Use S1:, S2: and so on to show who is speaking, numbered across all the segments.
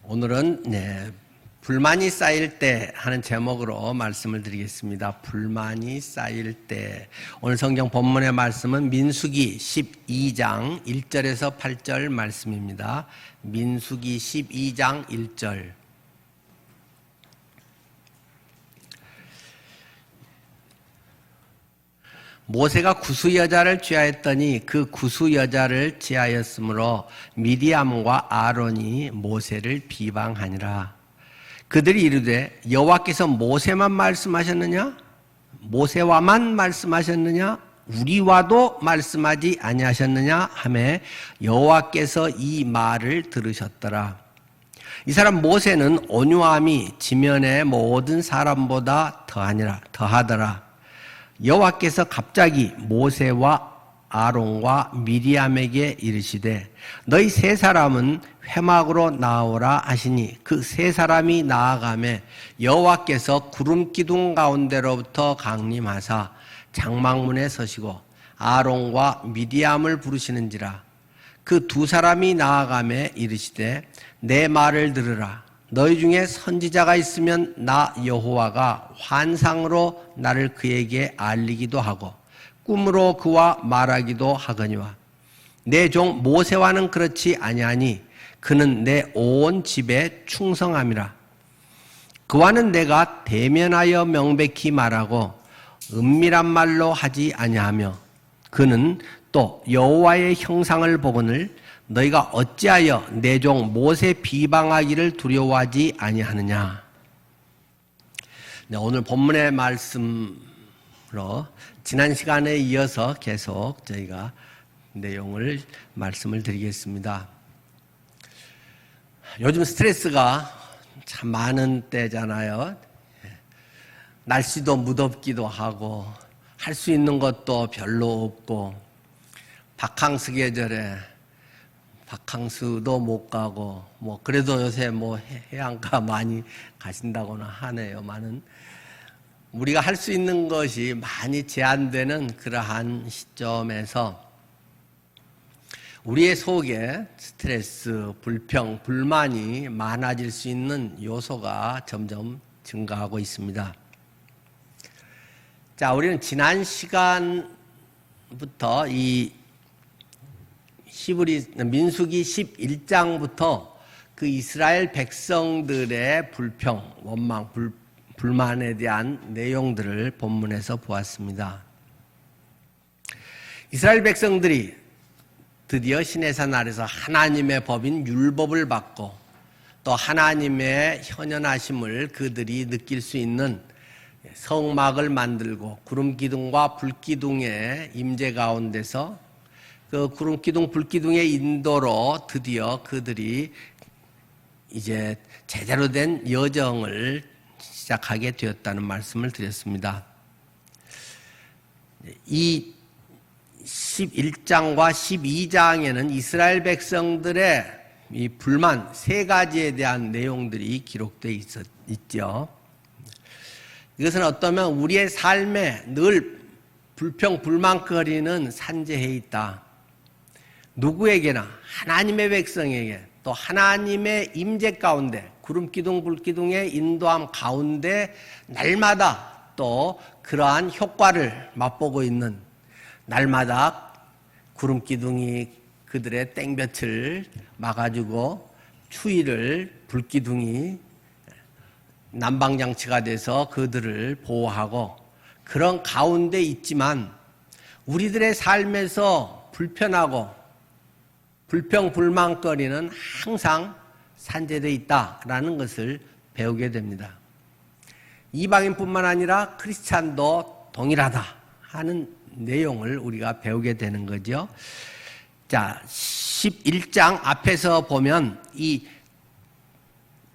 S1: 오늘은 불만이 쌓일 때 하는 제목으로 말씀을 드리겠습니다. 불만이 쌓일 때. 오늘 성경 본문의 말씀은 민수기 12장 1절에서 8절 말씀입니다. 민수기 12장 1절. 모세가 구수 여자를 취하였더니 그 구수 여자를 취하였으므로 미리암과 아론이 모세를 비방하니라. 그들이 이르되 여호와께서 모세만 말씀하셨느냐? 모세와만 말씀하셨느냐? 우리와도 말씀하지 아니하셨느냐? 하매 여호와께서 이 말을 들으셨더라. 이 사람 모세는 온유함이 지면의 모든 사람보다 더하더라. 여호와께서 갑자기 모세와 아론과 미리암에게 이르시되 너희 세 사람은 회막으로 나오라 하시니 그 세 사람이 나아가매 여호와께서 구름 기둥 가운데로부터 강림하사 장막문에 서시고 아론과 미리암을 부르시는지라. 그 두 사람이 나아가매 이르시되 내 말을 들으라. 너희 중에 선지자가 있으면 나 여호와가 환상으로 나를 그에게 알리기도 하고 꿈으로 그와 말하기도 하거니와 내 종 모세와는 그렇지 아니하니 그는 내 온 집에 충성함이라. 그와는 내가 대면하여 명백히 말하고 은밀한 말로 하지 아니하며 그는 또 여호와의 형상을 보거늘 너희가 어찌하여 내 종 모세 비방하기를 두려워하지 아니하느냐. 오늘 본문의 말씀으로 지난 시간에 이어서 계속 저희가 말씀을 드리겠습니다. 요즘 스트레스가 참 많은 때잖아요. 날씨도 무덥기도 하고 할 수 있는 것도 별로 없고 바캉스 계절에 바캉스도 못 가고 그래도 요새 해안가 많이 가신다고는 하네요. 많은 우리가 할 수 있는 것이 많이 제한되는 그러한 시점에서 우리의 속에 스트레스, 불평, 불만이 많아질 수 있는 요소가 점점 증가하고 있습니다. 자, 우리는 지난 시간부터 이 민수기 11장부터 그 이스라엘 백성들의 불평, 원망, 불만에 대한 내용들을 본문에서 보았습니다. 이스라엘 백성들이 드디어 시내산 아래서 하나님의 법인 율법을 받고 또 하나님의 현현하심을 그들이 느낄 수 있는 성막을 만들고 구름기둥과 불기둥의 임재 가운데서 그 구름기둥, 불기둥의 인도로 드디어 그들이 이제 제대로 된 여정을 시작하게 되었다는 말씀을 드렸습니다. 이 11장과 12장에는 이스라엘 백성들의 이 불만 세 가지에 대한 내용들이 기록되어 있죠. 이것은 어떠면 우리의 삶에 늘 불평, 불만거리는 산재해 있다. 누구에게나 하나님의 백성에게 또 하나님의 임재 가운데 구름기둥 불기둥의 인도함 가운데 날마다 또 그러한 효과를 맛보고 있는 날마다 구름기둥이 그들의 땡볕을 막아주고 추위를 불기둥이 난방장치가 돼서 그들을 보호하고 그런 가운데 있지만 우리들의 삶에서 불편하고 불평, 불만거리는 항상 산재되어 있다라는 것을 배우게 됩니다. 이방인뿐만 아니라 크리스찬도 동일하다 하는 내용을 우리가 배우게 되는 거죠. 자, 11장 앞에서 보면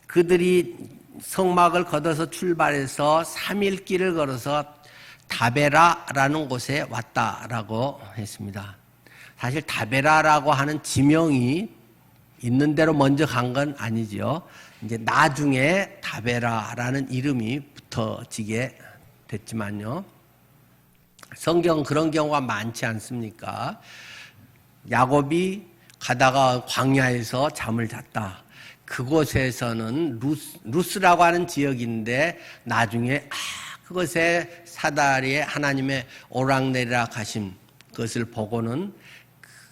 S1: 그들이 성막을 걷어서 출발해서 3일 길을 걸어서 다베라라는 곳에 왔다라고 했습니다. 사실 다베라라고 하는 지명이 있는 대로 먼저 간 건 아니죠. 이제 나중에 다베라라는 이름이 붙어지게 됐지만요. 성경 그런 경우가 많지 않습니까? 야곱이 가다가 광야에서 잠을 잤다. 그곳에서는 루스라고 하는 지역인데 나중에 그것에 사다리에 하나님의 오락내리락 하신 것을 보고는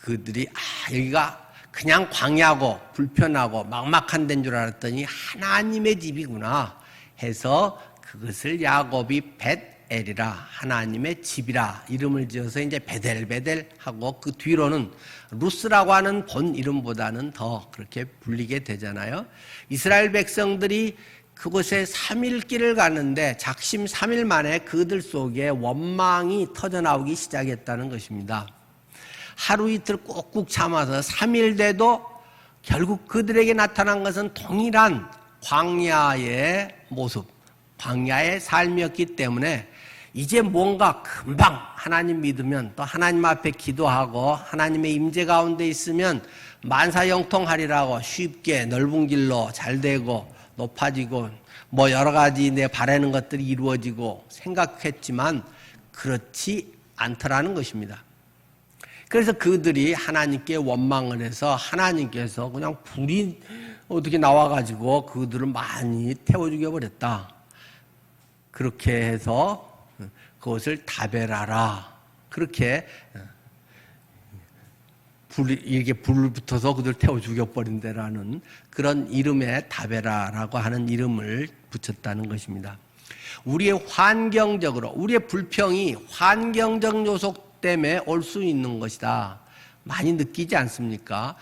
S1: 그들이 여기가 그냥 광야고 불편하고 막막한 데인 줄 알았더니 하나님의 집이구나 해서 그것을 야곱이 벳엘이라 하나님의 집이라 이름을 지어서 이제 베델베델 하고 그 뒤로는 루스라고 하는 본 이름보다는 더 그렇게 불리게 되잖아요. 이스라엘 백성들이 그곳에 3일 길을 갔는데 작심 3일 만에 그들 속에 원망이 터져나오기 시작했다는 것입니다. 하루 이틀 꾹꾹 참아서 3일 돼도 결국 그들에게 나타난 것은 동일한 광야의 모습, 광야의 삶이었기 때문에 이제 뭔가 금방 하나님 믿으면 또 하나님 앞에 기도하고 하나님의 임재 가운데 있으면 만사형통하리라고 쉽게 넓은 길로 잘 되고 높아지고 뭐 여러 가지 내 바라는 것들이 이루어지고 생각했지만 그렇지 않더라는 것입니다. 그래서 그들이 하나님께 원망을 해서 하나님께서 그냥 불이 어떻게 나와가지고 그들을 많이 태워 죽여버렸다. 그렇게 해서 그것을 다베라라. 그렇게 이렇게 불 붙어서 그들 태워 죽여버린다라는 그런 이름에 다베라라고 하는 이름을 붙였다는 것입니다. 우리의 환경적으로, 우리의 불평이 환경적 요소 때문에 올 수 있는 것이다. 많이 느끼지 않습니까?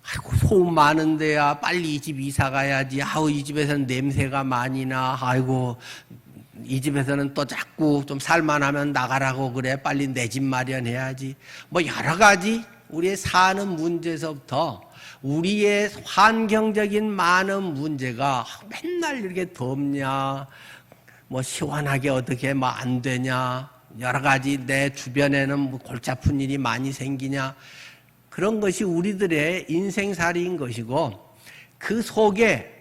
S1: 아이고, 소음 많은데야 빨리 이 집 이사 가야지. 이 집에서는 냄새가 많이 나. 아이고, 이 집에서는 또 자꾸 좀 살만하면 나가라고 그래. 빨리 내 집 마련해야지. 뭐 여러 가지 우리의 사는 문제에서부터 우리의 환경적인 많은 문제가 맨날 이렇게 덥냐, 뭐 시원하게 어떻게 뭐 안 되냐, 여러 가지 내 주변에는 뭐 골치 아픈 일이 많이 생기냐, 그런 것이 우리들의 인생살이인 것이고, 그 속에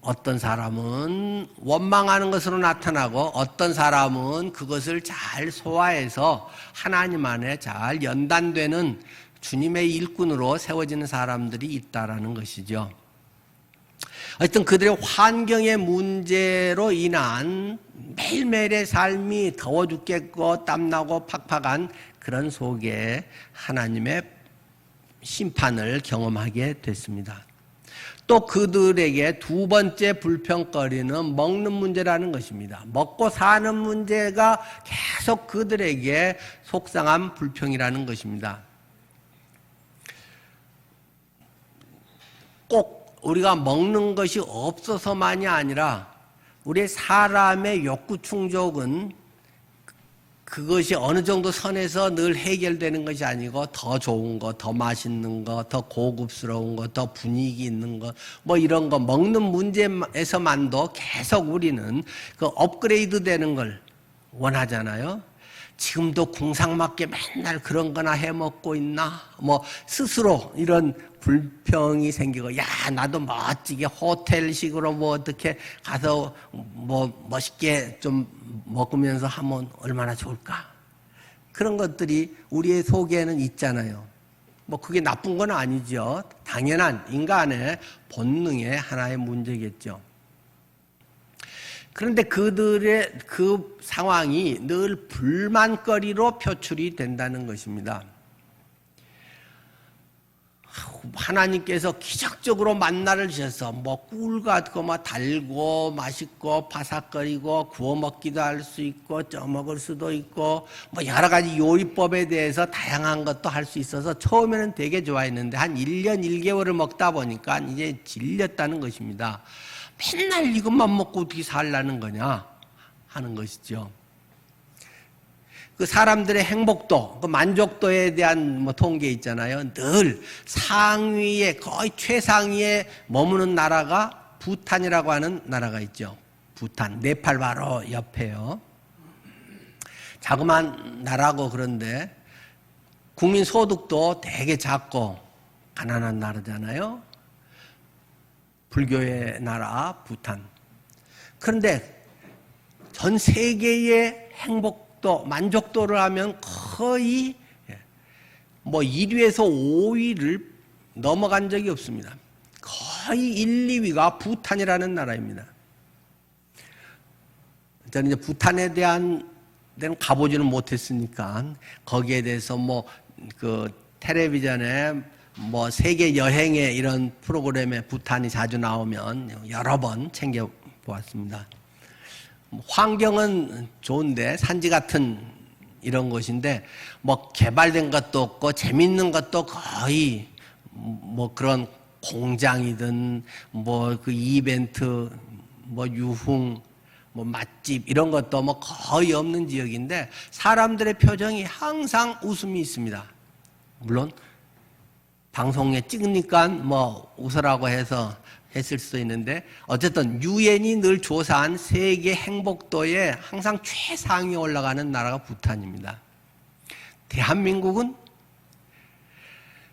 S1: 어떤 사람은 원망하는 것으로 나타나고 어떤 사람은 그것을 잘 소화해서 하나님 안에 잘 연단되는 주님의 일꾼으로 세워지는 사람들이 있다라는 것이죠. 하여튼 그들의 환경의 문제로 인한 매일매일의 삶이 더워 죽겠고 땀나고 팍팍한 그런 속에 하나님의 심판을 경험하게 됐습니다. 또 그들에게 두 번째 불평거리는 먹는 문제라는 것입니다. 먹고 사는 문제가 계속 그들에게 속상한 불평이라는 것입니다. 꼭 우리가 먹는 것이 없어서만이 아니라 우리 사람의 욕구 충족은 그것이 어느 정도 선에서 늘 해결되는 것이 아니고 더 좋은 거, 더 맛있는 거, 더 고급스러운 거, 더 분위기 있는 거, 뭐 이런 거 먹는 문제에서만도 계속 우리는 그 업그레이드 되는 걸 원하잖아요. 지금도 궁상맞게 맨날 그런 거나 해 먹고 있나? 뭐 스스로 이런 불평이 생기고, 야, 나도 멋지게 호텔식으로 뭐 어떻게 가서 뭐 멋있게 좀 먹으면서 하면 얼마나 좋을까? 그런 것들이 우리의 속에는 있잖아요. 뭐 그게 나쁜 건 아니죠. 당연한 인간의 본능의 하나의 문제겠죠. 그런데 그들의 그 상황이 늘 불만거리로 표출이 된다는 것입니다. 하나님께서 기적적으로 만나를 주셔서 뭐 꿀 같고 뭐 달고 맛있고 바삭거리고 구워 먹기도 할 수 있고 쪄 먹을 수도 있고 뭐 여러 가지 요리법에 대해서 다양한 것도 할 수 있어서 처음에는 되게 좋아했는데 한 1년 1개월을 먹다 보니까 이제 질렸다는 것입니다. 맨날 이것만 먹고 어떻게 살라는 거냐 하는 것이죠. 그 사람들의 행복도, 그 만족도에 대한 뭐 통계 있잖아요. 늘 상위에, 거의 최상위에 머무는 나라가 부탄이라고 하는 나라가 있죠. 부탄, 네팔 바로 옆에요. 자그마한 나라고 그런데 국민 소득도 되게 작고 가난한 나라잖아요. 불교의 나라 부탄. 그런데 전 세계의 행복도, 만족도를 하면 거의 뭐 1위에서 5위를 넘어간 적이 없습니다. 거의 거의 1, 2위가 부탄이라는 나라입니다. 저는 이제 부탄에 대한 데는 가보지는 못했으니까 거기에 대해서 뭐 그 텔레비전에 뭐 세계 여행의 이런 프로그램에 부탄이 자주 나오면 여러 번 챙겨 보았습니다. 환경은 좋은데 산지 같은 이런 곳인데 뭐 개발된 것도 없고 재밌는 것도 거의 뭐 그런 공장이든 뭐 그 이벤트 뭐 유흥 뭐 맛집 이런 것도 뭐 거의 없는 지역인데 사람들의 표정이 항상 웃음이 있습니다. 물론 방송에 찍으니까 뭐 웃으라고 해서 했을 수도 있는데 어쨌든 유엔이 늘 조사한 세계 행복도에 항상 최상위에 올라가는 나라가 부탄입니다. 대한민국은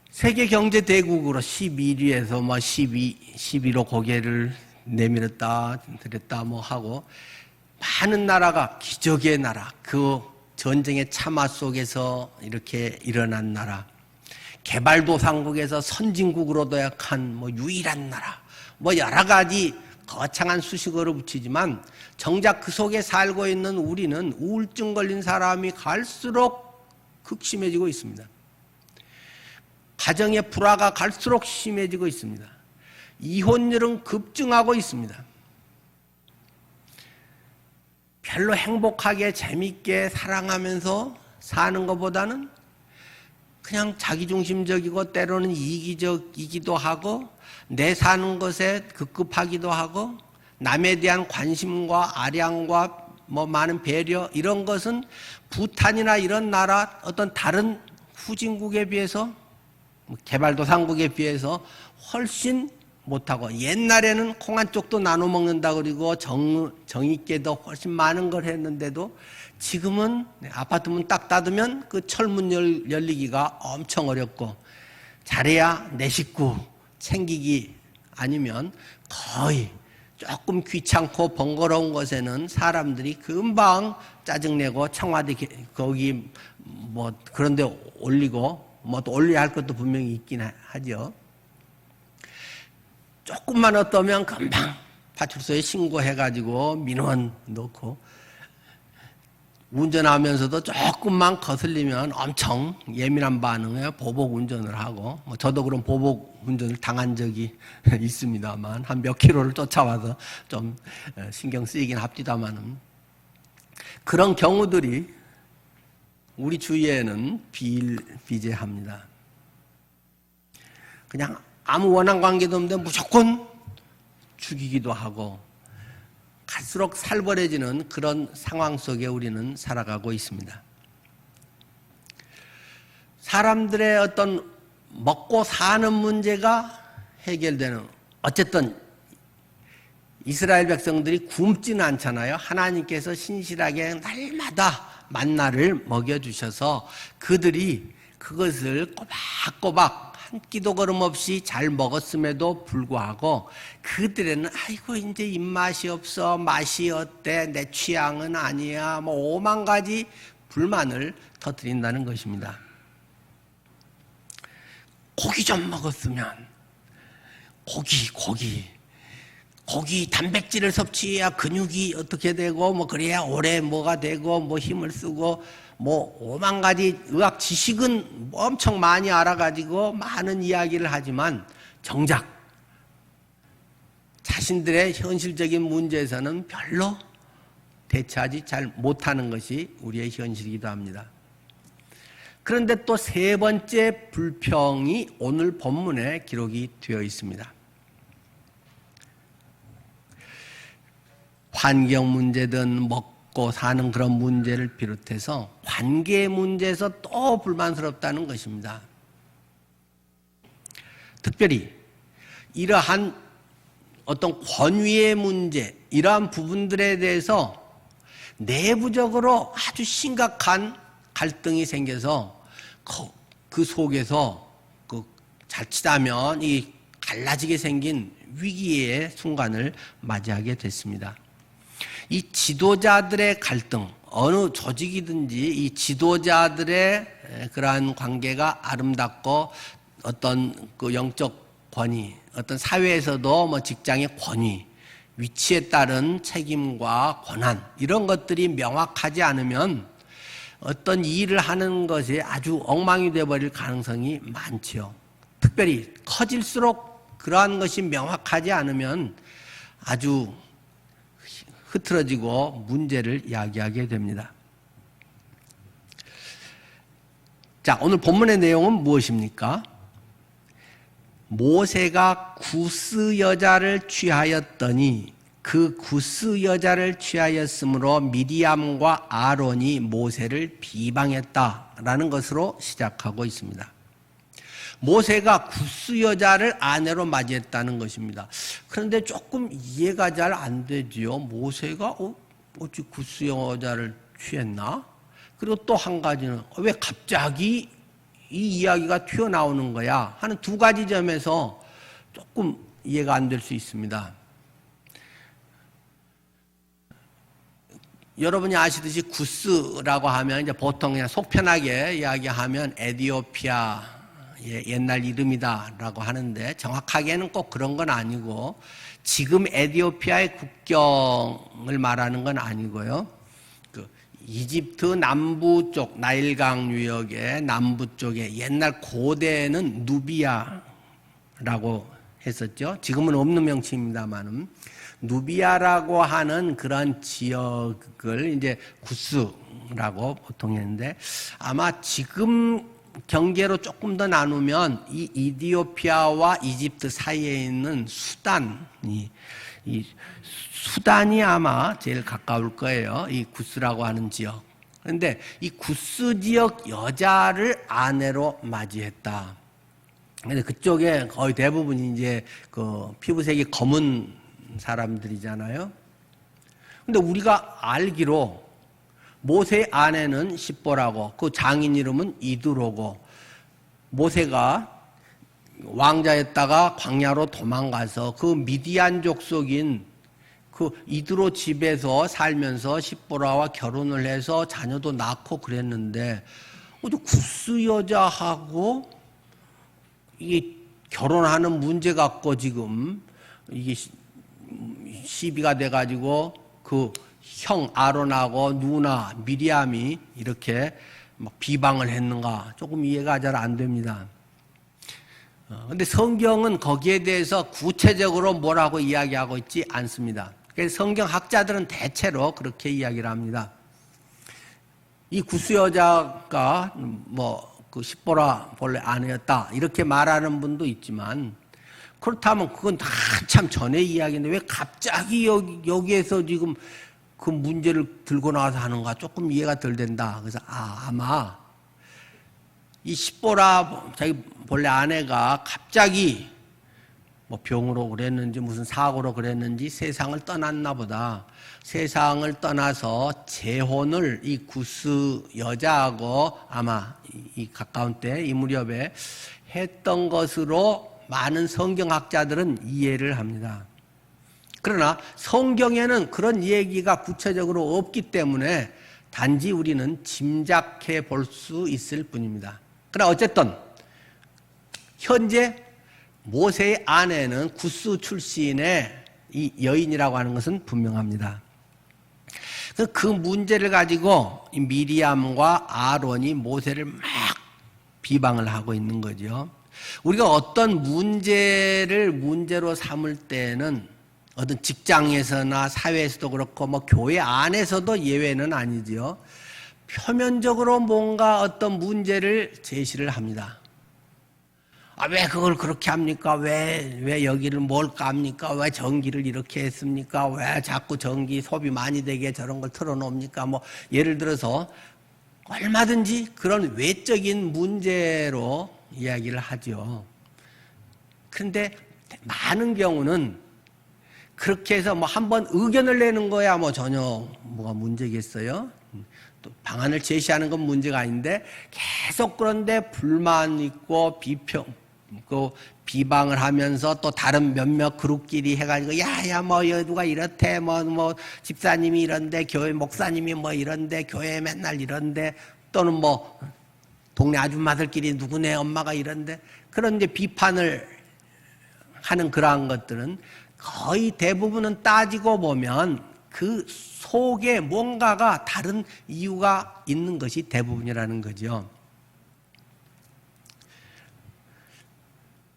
S1: 세계 경제 대국으로 11위에서 뭐 12로 고개를 내밀었다 들였다 뭐 하고 많은 나라가 기적의 나라, 그 전쟁의 참화 속에서 이렇게 일어난 나라, 개발도상국에서 선진국으로 도약한 뭐 유일한 나라, 뭐 여러 가지 거창한 수식어를 붙이지만 정작 그 속에 살고 있는 우리는 우울증 걸린 사람이 갈수록 극심해지고 있습니다. 가정의 불화가 갈수록 심해지고 있습니다. 이혼율은 급증하고 있습니다. 별로 행복하게 재밌게 사랑하면서 사는 것보다는 그냥 자기중심적이고 때로는 이기적이기도 하고 내 사는 것에 급급하기도 하고 남에 대한 관심과 아량과 뭐 많은 배려 이런 것은 부탄이나 이런 나라 어떤 다른 후진국에 비해서 개발도상국에 비해서 훨씬 못하고 옛날에는 콩 한 쪽도 나눠 먹는다 그리고 정있게도 훨씬 많은 걸 했는데도 지금은 아파트 문 딱 닫으면 그 철문 열리기가 엄청 어렵고 잘해야 내 식구 챙기기 아니면 거의 조금 귀찮고 번거로운 것에는 사람들이 금방 짜증내고 청와대 거기 뭐 그런 데 올리고 뭐 또 올려야 할 것도 분명히 있긴 하죠. 조금만 어떠면 금방 파출소에 신고해가지고 민원 넣고 운전하면서도 조금만 거슬리면 엄청 예민한 반응에 보복 운전을 하고 뭐 저도 그런 보복 운전을 당한 적이 있습니다만 한 몇 킬로를 쫓아와서 좀 신경 쓰이긴 합니다만은 그런 경우들이 우리 주위에는 비일비재합니다. 그냥 아무 원한 관계도 없는데 무조건 죽이기도 하고 갈수록 살벌해지는 그런 상황 속에 우리는 살아가고 있습니다. 사람들의 어떤 먹고 사는 문제가 해결되는 어쨌든 이스라엘 백성들이 굶지는 않잖아요. 하나님께서 신실하게 날마다 만나를 먹여주셔서 그들이 그것을 꼬박꼬박 한 끼도 거름없이 잘 먹었음에도 불구하고 그들에는 아이고 이제 입맛이 없어 맛이 어때 내 취향은 아니야 뭐 5만 가지 불만을 터뜨린다는 것입니다. 고기 좀 먹었으면 고기 단백질을 섭취해야 근육이 어떻게 되고 뭐 그래야 오래 뭐가 되고 뭐 힘을 쓰고 뭐 5만 가지 의학 지식은 엄청 많이 알아가지고 많은 이야기를 하지만 정작 자신들의 현실적인 문제에서는 별로 대처하지 잘 못하는 것이 우리의 현실이기도 합니다. 그런데 또 세 번째 불평이 오늘 본문에 기록이 되어 있습니다. 환경 문제든 먹고 사는 그런 문제를 비롯해서 관계 문제에서 또 불만스럽다는 것입니다. 특별히 이러한 어떤 권위의 문제, 이러한 부분들에 대해서 내부적으로 아주 심각한 갈등이 생겨서 그 속에서 자칫하면 이 갈라지게 생긴 위기의 순간을 맞이하게 됐습니다. 이 지도자들의 갈등, 어느 조직이든지 이 지도자들의 그러한 관계가 아름답고 어떤 그 영적 권위, 어떤 사회에서도 뭐 직장의 권위, 위치에 따른 책임과 권한 이런 것들이 명확하지 않으면 어떤 일을 하는 것이 아주 엉망이 되어버릴 가능성이 많죠. 특별히 커질수록 그러한 것이 명확하지 않으면 아주 흐트러지고 문제를 야기하게 됩니다. 자, 오늘 본문의 내용은 무엇입니까? 모세가 구스 여자를 취하였더니 그 구스 여자를 취하였으므로 미리암과 아론이 모세를 비방했다라는 것으로 시작하고 있습니다. 모세가 구스 여자를 아내로 맞이했다는 것입니다. 그런데 조금 이해가 잘 안 되지요. 모세가 어찌 구스 여자를 취했나? 그리고 또 한 가지는 왜 갑자기 이 이야기가 튀어나오는 거야 하는 두 가지 점에서 조금 이해가 안 될 수 있습니다. 여러분이 아시듯이 구스라고 하면 이제 보통 그냥 속 편하게 이야기하면 에티오피아의 옛날 이름이다라고 하는데 정확하게는 꼭 그런 건 아니고 지금 에티오피아의 국경을 말하는 건 아니고요. 이집트 남부 쪽 나일강 유역의 남부 쪽에 옛날 고대에는 누비아라고 했었죠. 지금은 없는 명칭입니다만은 누비아라고 하는 그런 지역을 이제 구스라고 보통 했는데 아마 지금 경계로 조금 더 나누면 이 이디오피아와 이집트 사이에 있는 수단이 아마 제일 가까울 거예요. 이 구스라고 하는 지역. 그런데 이 구스 지역 여자를 아내로 맞이했다. 근데 그쪽에 거의 대부분이 이제 그 피부색이 검은 사람들이잖아요. 근데 우리가 알기로 모세의 아내는 십보라고 그 장인 이름은 이두로고 모세가 왕자였다가 광야로 도망가서 그 미디안족 속인 그 이두로 집에서 살면서 십보라와 결혼을 해서 자녀도 낳고 그랬는데 구스 여자하고 이게 결혼하는 문제 갖고 지금 이게 시비가 돼가지고 그 형 아론하고 누나 미리암이 이렇게 막 비방을 했는가 조금 이해가 잘 안 됩니다. 근데 성경은 거기에 대해서 구체적으로 뭐라고 이야기하고 있지 않습니다. 그래서 성경학자들은 대체로 그렇게 이야기를 합니다. 이 구스 여자가 그 십보라 본래 아내였다 이렇게 말하는 분도 있지만 그렇다면 그건 한참 전의 이야기인데 왜 갑자기 여기에서 지금 그 문제를 들고 나와서 하는가 조금 이해가 덜 된다. 그래서 아마 이 십보라 자기 본래 아내가 갑자기 병으로 그랬는지 무슨 사고로 그랬는지 세상을 떠났나 보다. 세상을 떠나서 재혼을 이 구스 여자하고 아마 이 가까운 때 이 무렵에 했던 것으로 많은 성경학자들은 이해를 합니다. 그러나 성경에는 그런 얘기가 구체적으로 없기 때문에 단지 우리는 짐작해 볼 수 있을 뿐입니다. 그러나 어쨌든 현재 모세의 아내는 구스 출신의 이 여인이라고 하는 것은 분명합니다. 그 문제를 가지고 미리암과 아론이 모세를 막 비방을 하고 있는 거죠. 우리가 어떤 문제를 문제로 삼을 때는 어떤 직장에서나 사회에서도 그렇고 교회 안에서도 예외는 아니지요. 표면적으로 뭔가 어떤 문제를 제시를 합니다. 왜 그걸 그렇게 합니까? 왜 여기를 뭘 깝니까? 왜 전기를 이렇게 했습니까? 왜 자꾸 전기 소비 많이 되게 저런 걸 틀어놓습니까? 예를 들어서 얼마든지 그런 외적인 문제로 이야기를 하죠. 그런데 많은 경우는 그렇게 해서 한번 의견을 내는 거야 전혀 뭐가 문제겠어요? 또 방안을 제시하는 건 문제가 아닌데 계속 그런데 불만 있고 비방을 하면서 또 다른 몇몇 그룹끼리 해가지고 누가 이렇대 집사님이 이런데 교회 목사님이 이런데 교회 맨날 이런데 또는 동네 아줌마들끼리 누구네 엄마가 이런데 그런 이제 비판을 하는 그러한 것들은 거의 대부분은 따지고 보면 그 속에 뭔가가 다른 이유가 있는 것이 대부분이라는 거죠.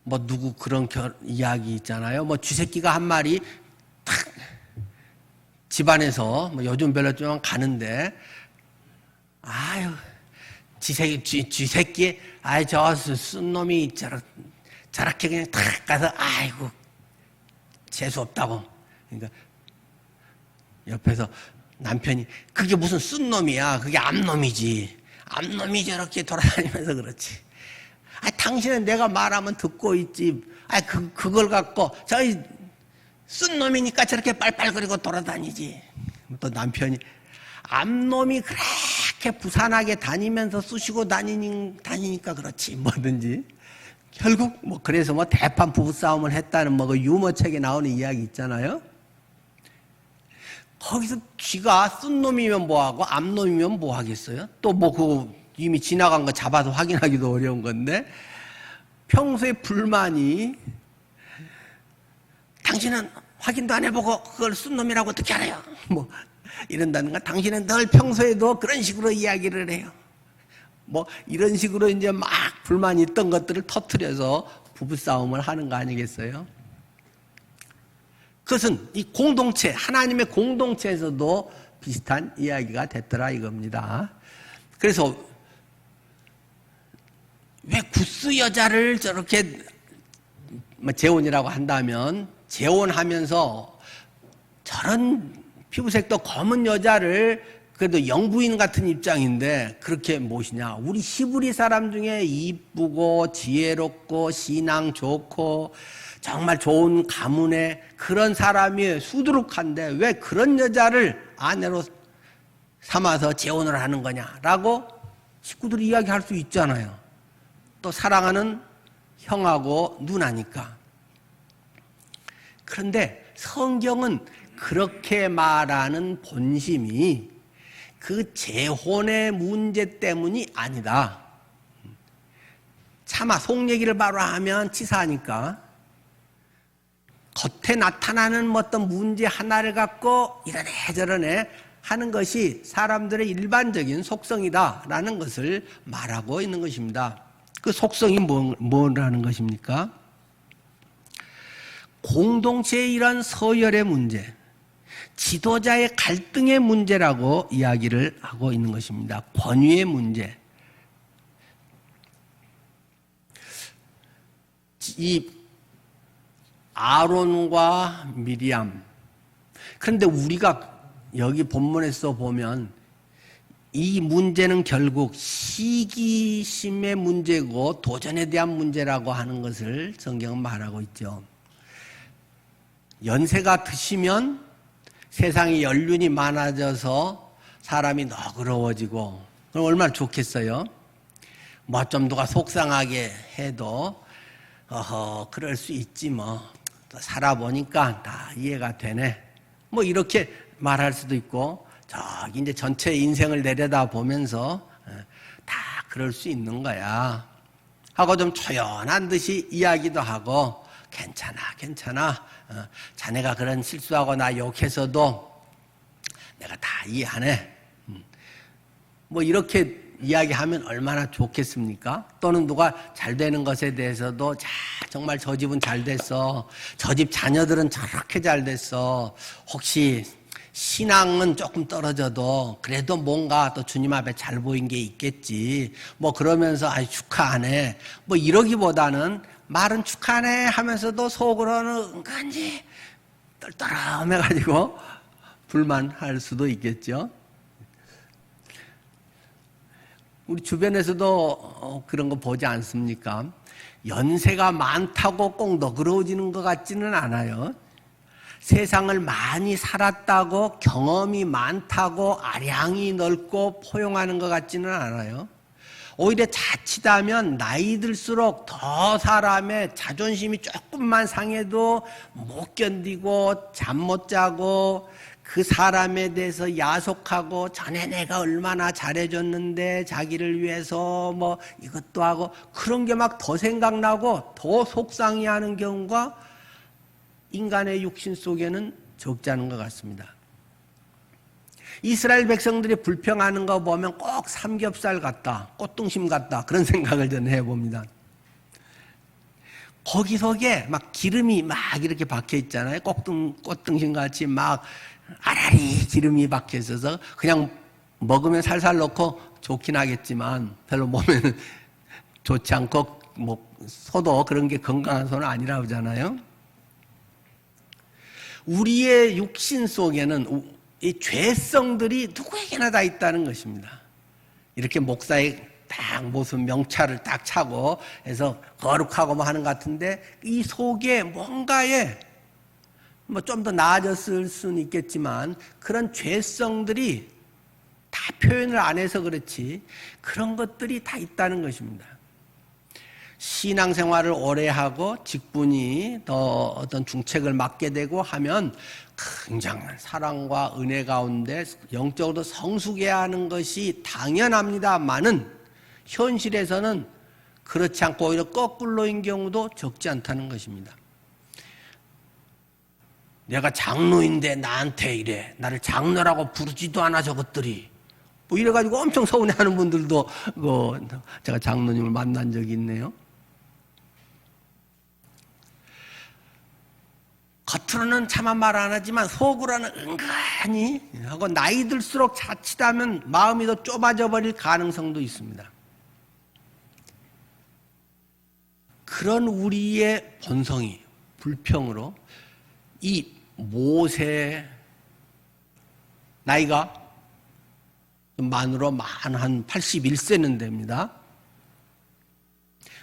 S1: 뭐 누구 그런 이야기 있잖아요. 뭐 쥐새끼가 한 마리 탁 집안에서 뭐 요즘 별로 좀 가는데 아유 쥐새끼 아이 저 쓴 놈이 저렇게 그냥 탁 가서 아이고 재수 없다고. 그러니까 옆에서 남편이 그게 무슨 쓴 놈이야. 그게 암놈이지. 암놈이 저렇게 돌아다니면서 그렇지. 아, 당신은 내가 말하면 듣고 있지. 아, 그걸 갖고 저희 쓴 놈이니까 저렇게 빨빨거리고 돌아다니지. 또 남편이 암놈이 그렇게 부산하게 다니면서 쑤시고 다니니까 그렇지. 뭐든지. 결국 뭐 그래서 뭐 대판 부부싸움을 했다는 뭐 그 유머책에 나오는 이야기 있잖아요. 거기서 쥐가 쓴 놈이면 뭐하고 암놈이면 뭐 하겠어요? 또 뭐 그거 이미 지나간 거 잡아서 확인하기도 어려운 건데 평소에 불만이 당신은 확인도 안 해보고 그걸 쓴 놈이라고 어떻게 알아요? 뭐 이런다든가 당신은 늘 평소에도 그런 식으로 이야기를 해요. 뭐 이런 식으로 이제 막 불만이 있던 것들을 터뜨려서 부부싸움을 하는 거 아니겠어요? 그것은 이 공동체, 하나님의 공동체에서도 비슷한 이야기가 됐더라 이겁니다. 그래서 왜 구스 여자를 저렇게 재혼이라고 한다면 재혼하면서 저런 피부색도 검은 여자를 그래도 영부인 같은 입장인데 그렇게 모시냐. 우리 히브리 사람 중에 이쁘고 지혜롭고 신앙 좋고 정말 좋은 가문의 그런 사람이 수두룩한데 왜 그런 여자를 아내로 삼아서 재혼을 하는 거냐라고 식구들이 이야기할 수 있잖아요. 또 사랑하는 형하고 누나니까. 그런데 성경은 그렇게 말하는 본심이 그 재혼의 문제 때문이 아니다. 차마 속 얘기를 바로 하면 치사하니까 겉에 나타나는 어떤 문제 하나를 갖고 이러네 저러네 하는 것이 사람들의 일반적인 속성이다라는 것을 말하고 있는 것입니다. 그 속성이 뭐라는 것입니까? 공동체의 이런 서열의 문제, 지도자의 갈등의 문제라고 이야기를 하고 있는 것입니다. 권위의 문제. 이 아론과 미리암. 그런데 우리가 여기 본문에서 보면 이 문제는 결국 시기심의 문제고 도전에 대한 문제라고 하는 것을 성경은 말하고 있죠. 연세가 드시면 세상에 연륜이 많아져서 사람이 너그러워지고 그럼 얼마나 좋겠어요? 뭐 좀 누가 속상하게 해도 그럴 수 있지 뭐 또 살아보니까 다 이해가 되네 뭐 이렇게 말할 수도 있고 저기 이제 전체 인생을 내려다 보면서 다 그럴 수 있는 거야 하고 좀 초연한 듯이 이야기도 하고 괜찮아 자네가 그런 실수하고 나 욕해서도 내가 다 이해하네 뭐 이렇게 이야기하면 얼마나 좋겠습니까? 또는 누가 잘 되는 것에 대해서도 정말 저 집은 잘 됐어 저 집 자녀들은 저렇게 잘 됐어 혹시 신앙은 조금 떨어져도 그래도 뭔가 또 주님 앞에 잘 보인 게 있겠지 뭐 그러면서 아이 축하하네 뭐 이러기보다는 말은 축하네 하면서도 속으로는 은근히 떨떠름해가지고 불만할 수도 있겠죠. 우리 주변에서도 그런 거 보지 않습니까? 연세가 많다고 꼭 너그러워지는 것 같지는 않아요. 세상을 많이 살았다고 경험이 많다고 아량이 넓고 포용하는 것 같지는 않아요. 오히려 자칫하면 나이 들수록 더 사람의 자존심이 조금만 상해도 못 견디고 잠 못 자고 그 사람에 대해서 야속하고 전에 내가 얼마나 잘해줬는데 자기를 위해서 뭐 이것도 하고 그런 게 막 더 생각나고 더 속상해하는 경우가 인간의 육신 속에는 적지 않은 것 같습니다. 이스라엘 백성들이 불평하는 거 보면 꼭 삼겹살 같다, 꽃등심 같다 그런 생각을 저는 해봅니다. 고기 속에 막 기름이 막 이렇게 박혀 있잖아요. 꽃등심 같이 막 아라리 기름이 박혀 있어서 그냥 먹으면 살살 넣고 좋긴 하겠지만 별로 몸에는 좋지 않고 뭐 소도 그런 게 건강한 소는 아니라고 하잖아요. 우리의 육신 속에는 이 죄성들이 누구에게나 다 있다는 것입니다. 이렇게 목사의 딱 무슨 명찰을 딱 차고 해서 거룩하고 뭐 하는 것 같은데 이 속에 뭔가에 뭐 좀 더 나아졌을 수는 있겠지만 그런 죄성들이 다 표현을 안 해서 그렇지 그런 것들이 다 있다는 것입니다. 신앙생활을 오래 하고 직분이 더 어떤 중책을 맡게 되고 하면 굉장한 사랑과 은혜 가운데 영적으로 성숙해야 하는 것이 당연합니다만은 현실에서는 그렇지 않고 오히려 거꾸로인 경우도 적지 않다는 것입니다. 내가 장로인데 나한테 이래. 나를 장로라고 부르지도 않아 저것들이. 뭐 이래가지고 엄청 서운해하는 분들도 제가 장로님을 만난 적이 있네요. 겉으로는 차마 말 안 하지만 속으로는 은근히 하고 나이 들수록 자칫하면 마음이 더 좁아져 버릴 가능성도 있습니다. 그런 우리의 본성이 불평으로 이 모세 나이가 만으로 한 81세는 됩니다.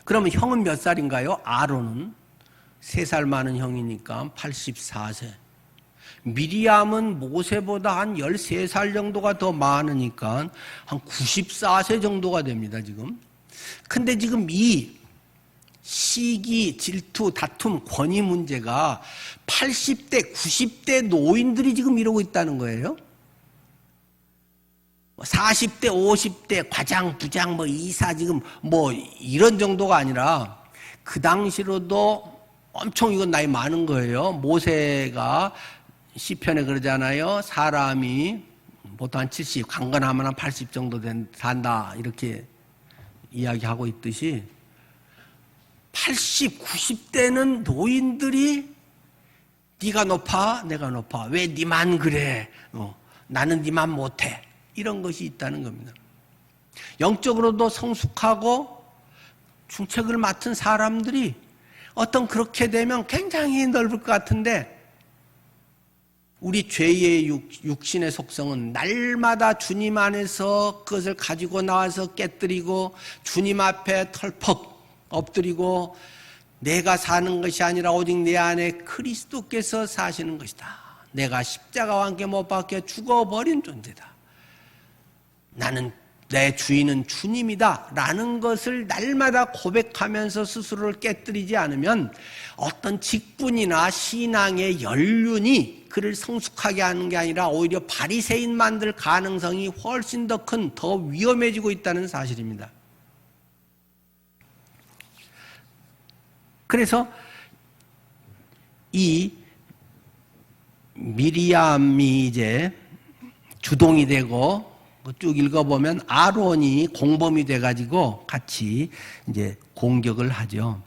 S1: 그러면 형은 몇 살인가요? 아론은 3살 많은 형이니까 84세. 미리암은 모세보다 한 13살 정도가 더 많으니까 한 94세 정도가 됩니다, 지금. 근데 지금 이 시기, 질투, 다툼, 권위 문제가 80대, 90대 노인들이 지금 이러고 있다는 거예요. 40대, 50대 과장, 부장, 이사 지금 이런 정도가 아니라 그 당시로도 엄청 이건 나이 많은 거예요. 모세가 시편에 그러잖아요. 사람이 보통 한 70, 강건하면 한 80 정도 산다 이렇게 이야기하고 있듯이 80, 90대는 노인들이 네가 높아 내가 높아 왜 네만 그래 나는 네만 못해 이런 것이 있다는 겁니다. 영적으로도 성숙하고 중책을 맡은 사람들이 어떤 그렇게 되면 굉장히 넓을 것 같은데 우리 죄의 육신의 속성은 날마다 주님 안에서 그것을 가지고 나와서 깨뜨리고 주님 앞에 털퍽 엎드리고 내가 사는 것이 아니라 오직 내 안에 그리스도께서 사시는 것이다. 내가 십자가와 함께 못 박혀 죽어버린 존재다. 나는 내 주인은 주님이다 라는 것을 날마다 고백하면서 스스로를 깨뜨리지 않으면 어떤 직분이나 신앙의 연륜이 그를 성숙하게 하는 게 아니라 오히려 바리새인 만들 가능성이 훨씬 더 큰, 더 위험해지고 있다는 사실입니다. 그래서 이 미리암이 이제 주동이 되고 쭉 읽어보면 아론이 공범이 돼가지고 같이 이제 공격을 하죠.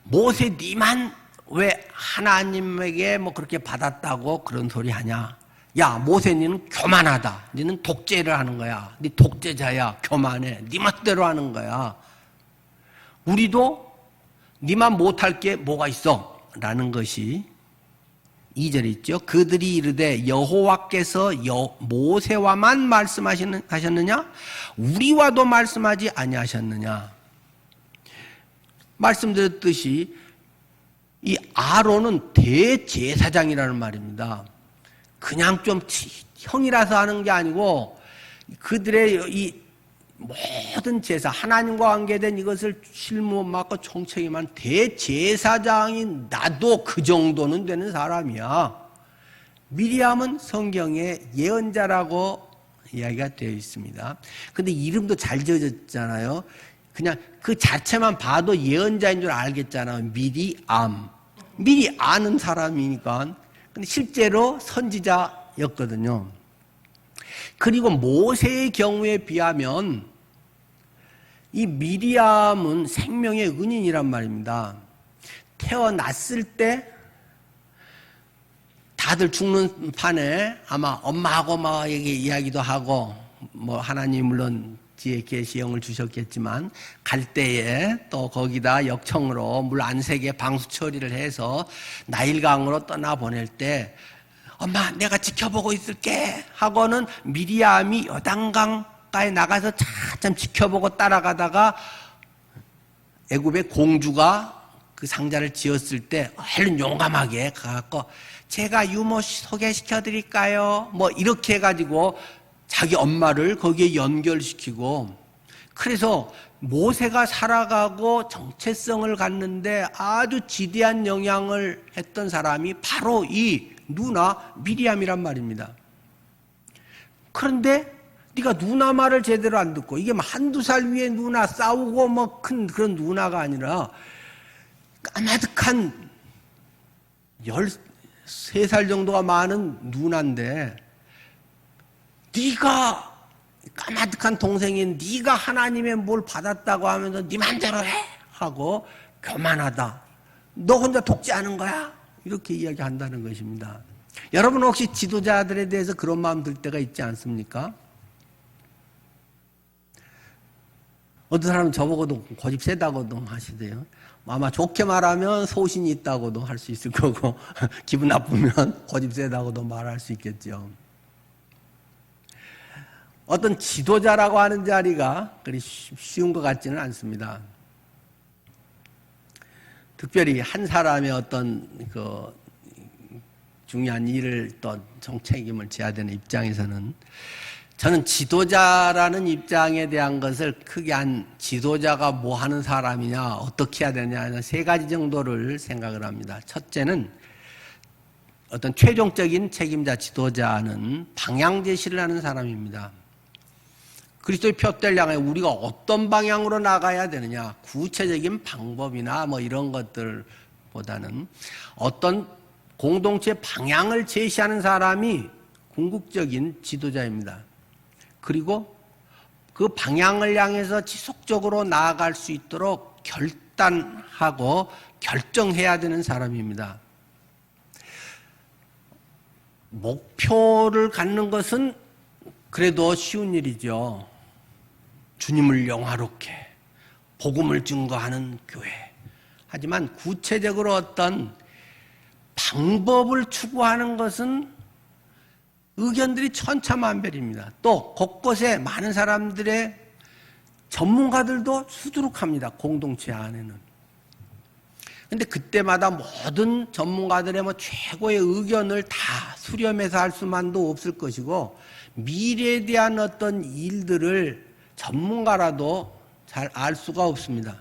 S1: 모세 니만 왜 하나님에게 그렇게 받았다고 그런 소리 하냐? 야 모세 니는 교만하다. 니는 독재를 하는 거야. 니 독재자야. 교만해. 니 멋대로 하는 거야. 우리도 니만 못할 게 뭐가 있어? 라는 것이 2절에 있죠. 그들이 이르되 여호와께서 모세와만 말씀하셨느냐? 우리와도 말씀하지 아니하셨느냐? 말씀드렸듯이 이 아론은 대제사장이라는 말입니다. 그냥 좀 형이라서 하는 게 아니고 그들의 이 모든 제사, 하나님과 관계된 이것을 실무 맡고 총책임한 대제사장이 나도 그 정도는 되는 사람이야. 미리암은 성경의 예언자라고 이야기가 되어 있습니다. 근데 이름도 잘 지어졌잖아요. 그냥 그 자체만 봐도 예언자인 줄 알겠잖아요. 미리암. 미리 아는 사람이니까. 근데 실제로 선지자였거든요. 그리고 모세의 경우에 비하면 이 미리암은 생명의 은인이란 말입니다. 태어났을 때 다들 죽는 판에 아마 엄마하고 막 이야기도 하고 뭐 하나님 물론 지혜 계시 영을 주셨겠지만 갈 때에 또 거기다 역청으로 물 안색에 방수 처리를 해서 나일강으로 떠나 보낼 때 엄마 내가 지켜보고 있을게 하고는 미리암이 요단강가에 나가서 차츰 지켜보고 따라가다가 애굽의 공주가 그 상자를 지었을 때 얼른 용감하게 가갖고 제가 유모 소개시켜 드릴까요? 뭐 이렇게 해가지고 자기 엄마를 거기에 연결시키고, 그래서 모세가 살아가고 정체성을 갖는데 아주 지대한 영향을 했던 사람이 바로 이 누나 미리암이란 말입니다. 그런데 네가 누나 말을 제대로 안 듣고, 이게 뭐 한두 살 위에 누나 싸우고 뭐 큰 그런 누나가 아니라 까마득한 13살 정도가 많은 누나인데, 네가 까마득한 동생인 네가 하나님의 뭘 받았다고 하면서 네 맘대로 해 하고 교만하다, 너 혼자 독재하는 거야, 이렇게 이야기한다는 것입니다. 여러분 혹시 지도자들에 대해서 그런 마음 들 때가 있지 않습니까? 어떤 사람은 저보고도 고집 세다고도 하시대요. 아마 좋게 말하면 소신이 있다고도 할 수 있을 거고 기분 나쁘면 고집 세다고도 말할 수 있겠죠. 어떤 지도자라고 하는 자리가 그리 쉬운 것 같지는 않습니다. 특별히 한 사람의 어떤 그 중요한 일을 또 정책임을 져야 되는 입장에서는, 저는 지도자라는 입장에 대한 것을 크게 한 지도자가 뭐 하는 사람이냐, 어떻게 해야 되냐 하는 세 가지 정도를 생각을 합니다. 첫째는 어떤 최종적인 책임자 지도자는 방향 제시를 하는 사람입니다. 그리스도의 표대를 향해 우리가 어떤 방향으로 나가야 되느냐, 구체적인 방법이나 뭐 이런 것들보다는 어떤 공동체 방향을 제시하는 사람이 궁극적인 지도자입니다. 그리고 그 방향을 향해서 지속적으로 나아갈 수 있도록 결단하고 결정해야 되는 사람입니다. 목표를 갖는 것은 그래도 쉬운 일이죠. 주님을 영화롭게 복음을 증거하는 교회. 하지만 구체적으로 어떤 방법을 추구하는 것은 의견들이 천차만별입니다. 또 곳곳에 많은 사람들의 전문가들도 수두룩합니다. 공동체 안에는. 그런데 그때마다 모든 전문가들의 뭐 최고의 의견을 다 수렴해서 할 수만도 없을 것이고, 미래에 대한 어떤 일들을 전문가라도 잘 알 수가 없습니다.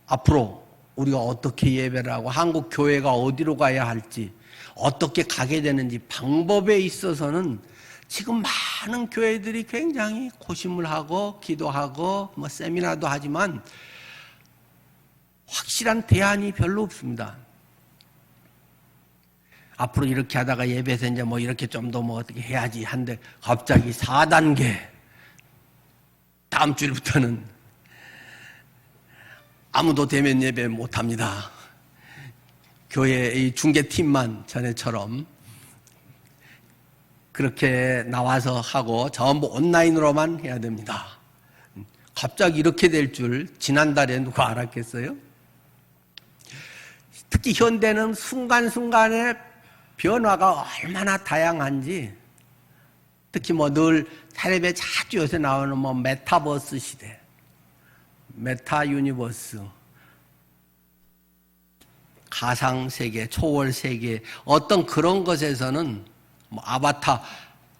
S1: 앞으로 우리가 어떻게 예배를 하고 한국 교회가 어디로 가야 할지, 어떻게 가게 되는지 방법에 있어서는 지금 많은 교회들이 굉장히 고심을 하고 기도하고 뭐 세미나도 하지만 확실한 대안이 별로 없습니다. 앞으로 이렇게 하다가 예배에서 이제 뭐 이렇게 좀 더 뭐 어떻게 해야지 한데 갑자기 4단계, 다음 주일부터는 아무도 대면 예배 못합니다. 교회의 중계팀만 전에처럼 그렇게 나와서 하고 전부 온라인으로만 해야 됩니다. 갑자기 이렇게 될 줄 지난달에 누가 알았겠어요? 특히 현대는 순간순간의 변화가 얼마나 다양한지, 특히 뭐 늘 텔레비에 자주 요새 나오는 뭐 메타버스 시대, 메타 유니버스, 가상 세계, 초월 세계, 어떤 그런 것에서는 뭐 아바타,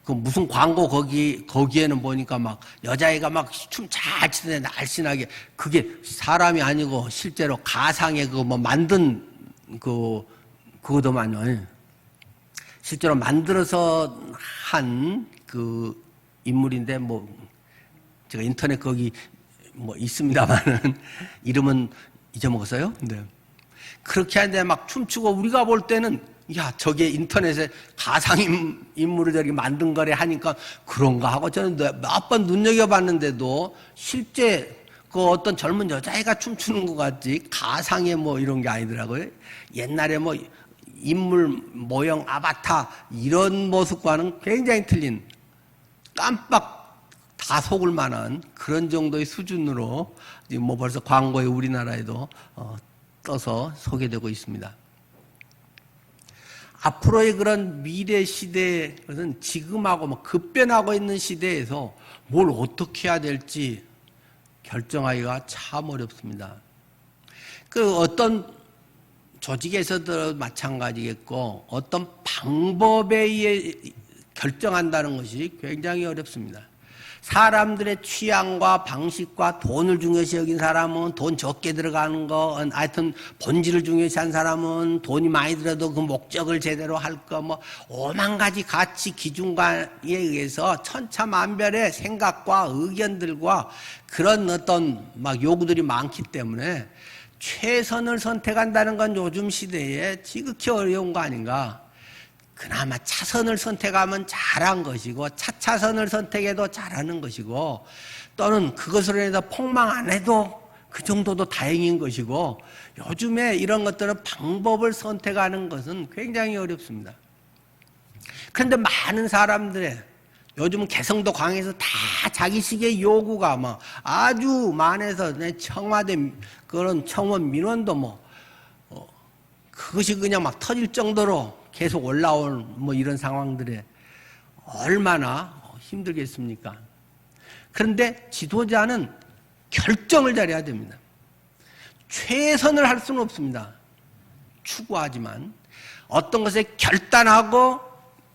S1: 그 무슨 광고 거기에는 보니까 막 여자애가 막 춤 잘 추는데 날씬하게, 그게 사람이 아니고 실제로 가상의 그 뭐 만든 그거더만요. 실제로 만들어서 한 그 인물인데, 뭐 제가 인터넷 거기 뭐 있습니다만은 이름은 잊어먹었어요. 네. 그렇게 하는데 막 춤추고 우리가 볼 때는 야, 저게 인터넷에 가상인물을 저렇게 만든 거래 하니까 그런가 하고 저는 몇 번 눈여겨봤는데도 실제 그 어떤 젊은 여자애가 춤추는 것 같지 가상의 뭐 이런 게 아니더라고요. 옛날에 뭐 인물 모형 아바타 이런 모습과는 굉장히 틀린 깜빡 다 속을 만한 그런 정도의 수준으로 뭐 벌써 광고에 우리나라에도 떠서 소개되고 있습니다. 앞으로의 그런 미래 시대에 그것은 지금하고 뭐 급변하고 있는 시대에서 뭘 어떻게 해야 될지 결정하기가 참 어렵습니다. 그 어떤 조직에서도 마찬가지겠고 어떤 방법에 의해 결정한다는 것이 굉장히 어렵습니다. 사람들의 취향과 방식과 돈을 중요시 여긴 사람은 돈 적게 들어가는 거, 하여튼 본질을 중요시한 사람은 돈이 많이 들어도 그 목적을 제대로 할 거, 뭐 오만 가지 가치 기준관에 의해서 천차만별의 생각과 의견들과 그런 어떤 막 요구들이 많기 때문에 최선을 선택한다는 건 요즘 시대에 지극히 어려운 거 아닌가. 그나마 차선을 선택하면 잘한 것이고 차차선을 선택해도 잘하는 것이고 또는 그것으로 인해서 폭망 안 해도 그 정도도 다행인 것이고 요즘에 이런 것들은 방법을 선택하는 것은 굉장히 어렵습니다. 그런데 많은 사람들의 요즘은 개성도 강해서 다 자기식의 요구가 뭐 아주 많아서 청와대 그런 청원 민원도 뭐 그것이 그냥 막 터질 정도로 계속 올라온 뭐 이런 상황들에 얼마나 힘들겠습니까? 그런데 지도자는 결정을 잘해야 됩니다. 최선을 할 수는 없습니다. 추구하지만 어떤 것에 결단하고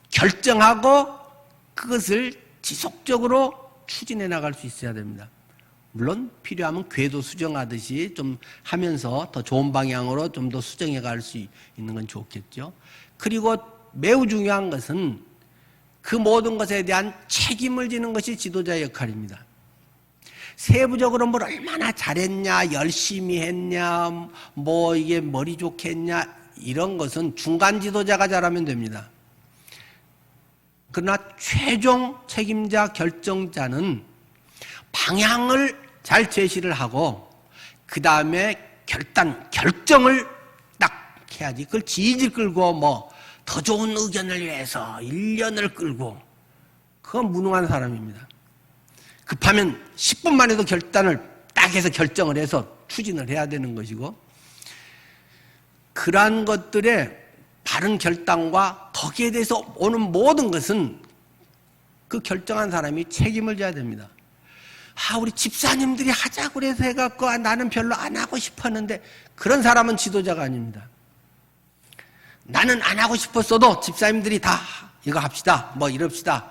S1: 결정하고 그것을 지속적으로 추진해 나갈 수 있어야 됩니다. 물론 필요하면 궤도 수정하듯이 좀 하면서 더 좋은 방향으로 좀 더 수정해 갈 수 있는 건 좋겠죠. 그리고 매우 중요한 것은 그 모든 것에 대한 책임을 지는 것이 지도자의 역할입니다. 세부적으로 뭘 얼마나 잘했냐, 열심히 했냐, 뭐 이게 머리 좋게 했냐 이런 것은 중간 지도자가 잘하면 됩니다. 그러나 최종 책임자 결정자는 방향을 잘 제시를 하고 그 다음에 결정을 딱 해야지. 그걸 질질 끌고 뭐 더 좋은 의견을 위해서 1년을 끌고 그건 무능한 사람입니다. 급하면 10분 만에도 결단을 딱 해서 결정을 해서 추진을 해야 되는 것이고 그러한 것들의 바른 결단과 거기에 대해서 오는 모든 것은 그 결정한 사람이 책임을 져야 됩니다. 우리 집사님들이 하자고 그래서 해갖고 나는 별로 안 하고 싶었는데 그런 사람은 지도자가 아닙니다. 나는 안 하고 싶었어도 집사님들이 다 이거 합시다 뭐 이럽시다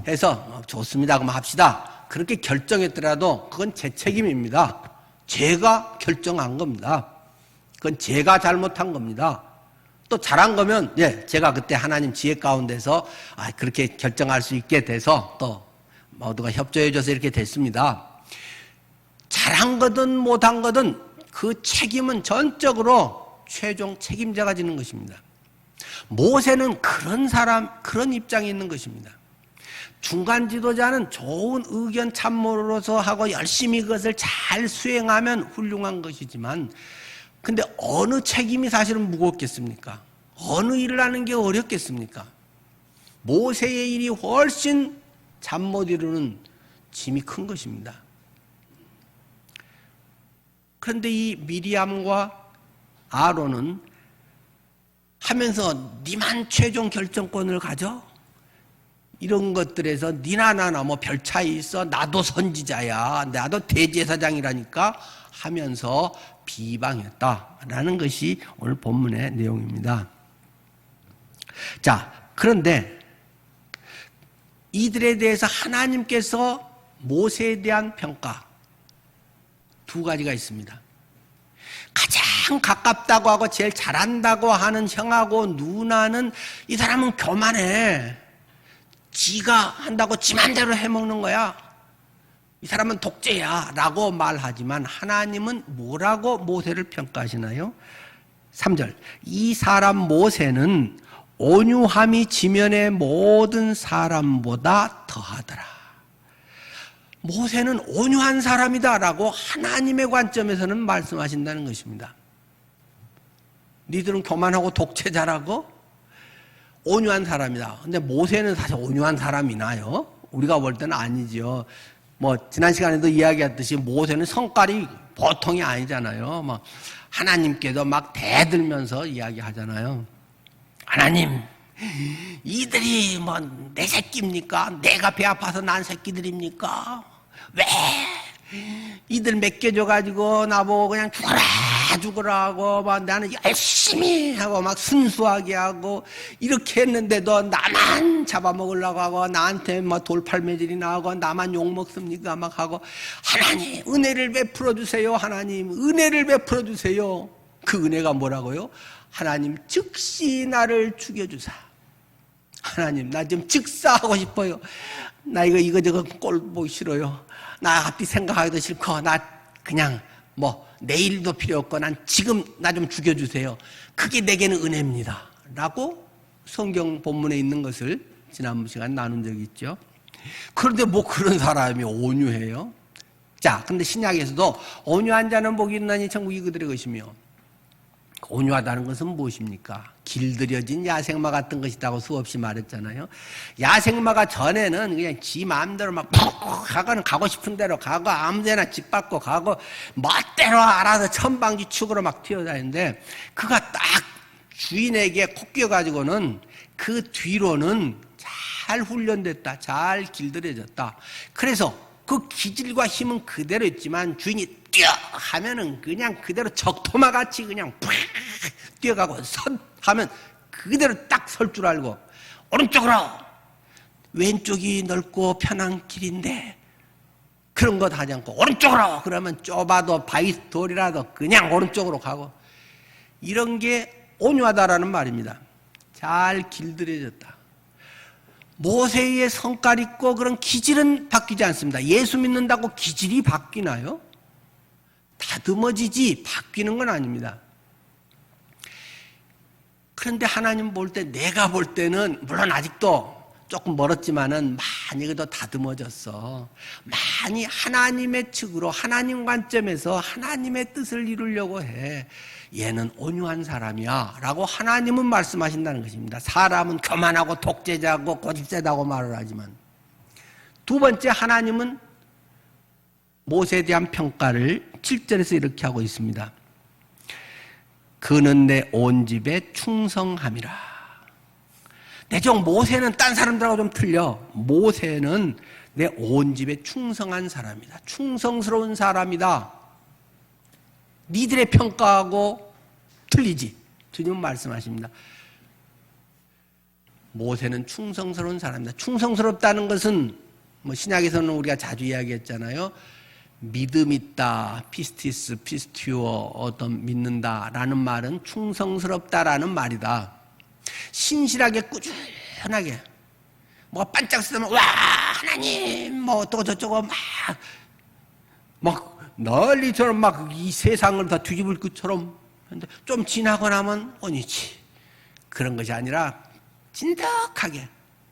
S1: 해서 좋습니다 그럼 합시다 그렇게 결정했더라도 그건 제 책임입니다. 제가 결정한 겁니다. 그건 제가 잘못한 겁니다. 또 잘한 거면 제가 그때 하나님 지혜 가운데서 그렇게 결정할 수 있게 돼서 또 모두가 협조해줘서 이렇게 됐습니다. 잘한 거든 못한 거든 그 책임은 전적으로 최종 책임자가 지는 것입니다. 모세는 그런 입장에 있는 것입니다. 중간 지도자는 좋은 의견 참모로서 하고 열심히 그것을 잘 수행하면 훌륭한 것이지만 근데 어느 책임이 사실은 무겁겠습니까? 어느 일을 하는 게 어렵겠습니까? 모세의 일이 훨씬 잠 못 이루는 짐이 큰 것입니다. 그런데 이 미리암과 아론은 하면서 니만 최종 결정권을 가져? 이런 것들에서 니나 나나 뭐 별 차이 있어? 나도 선지자야. 나도 대제사장이라니까 하면서 비방했다라는 것이 오늘 본문의 내용입니다. 자, 그런데 이들에 대해서 하나님께서 모세에 대한 평가 두 가지가 있습니다. 가장 가깝다고 하고 제일 잘한다고 하는 형하고 누나는 이 사람은 교만해. 지가 한다고 지 맘대로 해먹는 거야. 이 사람은 독재야 라고 말하지만 하나님은 뭐라고 모세를 평가하시나요? 3절. 이 사람 모세는 온유함이 지면의 모든 사람보다 더하더라. 모세는 온유한 사람이다라고 하나님의 관점에서는 말씀하신다는 것입니다. 니들은 교만하고 독재자라고 온유한 사람이다. 근데 모세는 사실 온유한 사람이나요? 우리가 볼 때는 아니죠. 지난 시간에도 이야기했듯이 모세는 성깔이 보통이 아니잖아요. 하나님께도 막 대들면서 이야기하잖아요. 하나님, 이들이 내 새끼입니까? 내가 배 아파서 난 새끼들입니까? 왜? 이들 맡겨줘가지고 나보고 그냥 죽어라 하고 나는 열심히 하고 순수하게 하고 이렇게 했는데도 나만 잡아먹으려고 하고 나한테 돌팔매질이나 하고 나만 욕먹습니까? 하고 하나님 은혜를 베풀어 주세요. 하나님 은혜를 베풀어 주세요. 그 은혜가 뭐라고요? 하나님 즉시 나를 죽여주사. 하나님 나 좀 즉사하고 싶어요. 나 이거 꼴 보기 싫어요. 나 앞뒤 생각하기도 싫고 나 그냥 내일도 필요 없고 난 지금 나 좀 죽여주세요. 그게 내게는 은혜입니다 라고 성경 본문에 있는 것을 지난 시간 나눈 적이 있죠. 그런데 그런 사람이 온유해요? 자, 근데 신약에서도 온유한 자는 복이 있나니 천국이 그들의 것이며, 온유하다는 것은 무엇입니까? 길들여진 야생마 같은 것이라고 수없이 말했잖아요. 야생마가 전에는 그냥 지 마음대로 가고 싶은 대로 가고 아무데나 집 밟고 가고 멋대로 알아서 천방지축으로 튀어다니는데 그가 딱 주인에게 콕끼어가지고는 그 뒤로는 잘 훈련됐다, 잘 길들여졌다. 그래서 그 기질과 힘은 그대로 있지만 주인이 뛰어 하면은 그냥 그대로 적토마 같이 그냥 팍 뛰어가고 선 하면 그대로 딱 설 줄 알고, 오른쪽으로, 왼쪽이 넓고 편한 길인데 그런 것 하지 않고 오른쪽으로 그러면 좁아도 바위돌이라도 그냥 오른쪽으로 가고, 이런 게 온유하다라는 말입니다. 잘 길들여졌다. 모세의 성깔 있고 그런 기질은 바뀌지 않습니다. 예수 믿는다고 기질이 바뀌나요? 다듬어지지 바뀌는 건 아닙니다. 그런데 하나님 볼 때, 내가 볼 때는 물론 아직도 조금 멀었지만은 많이 그래도 다듬어졌어. 많이 하나님의 측으로, 하나님 관점에서 하나님의 뜻을 이루려고 해. 얘는 온유한 사람이야 라고 하나님은 말씀하신다는 것입니다. 사람은 교만하고 독재자고 고집세다고 말을 하지만, 두 번째, 하나님은 모세에 대한 평가를 7절에서 이렇게 하고 있습니다. 그는 내 온 집에 충성함이라. 내 종 모세는 딴 사람들하고 좀 틀려. 모세는 내 온 집에 충성한 사람이다. 충성스러운 사람이다. 니들의 평가하고 틀리지. 주님은 말씀하십니다. 모세는 충성스러운 사람이다. 충성스럽다는 것은 신약에서는 우리가 자주 이야기했잖아요. 믿음 있다, 피스티스, 피스티오, 어떤 믿는다라는 말은 충성스럽다라는 말이다. 신실하게 꾸준하게 반짝 쓰면 와 하나님 어쩌고 저쩌고 막 난리처럼 이 세상을 다 뒤집을 것처럼. 근데 좀 지나고 나면 온유치. 그런 것이 아니라 진득하게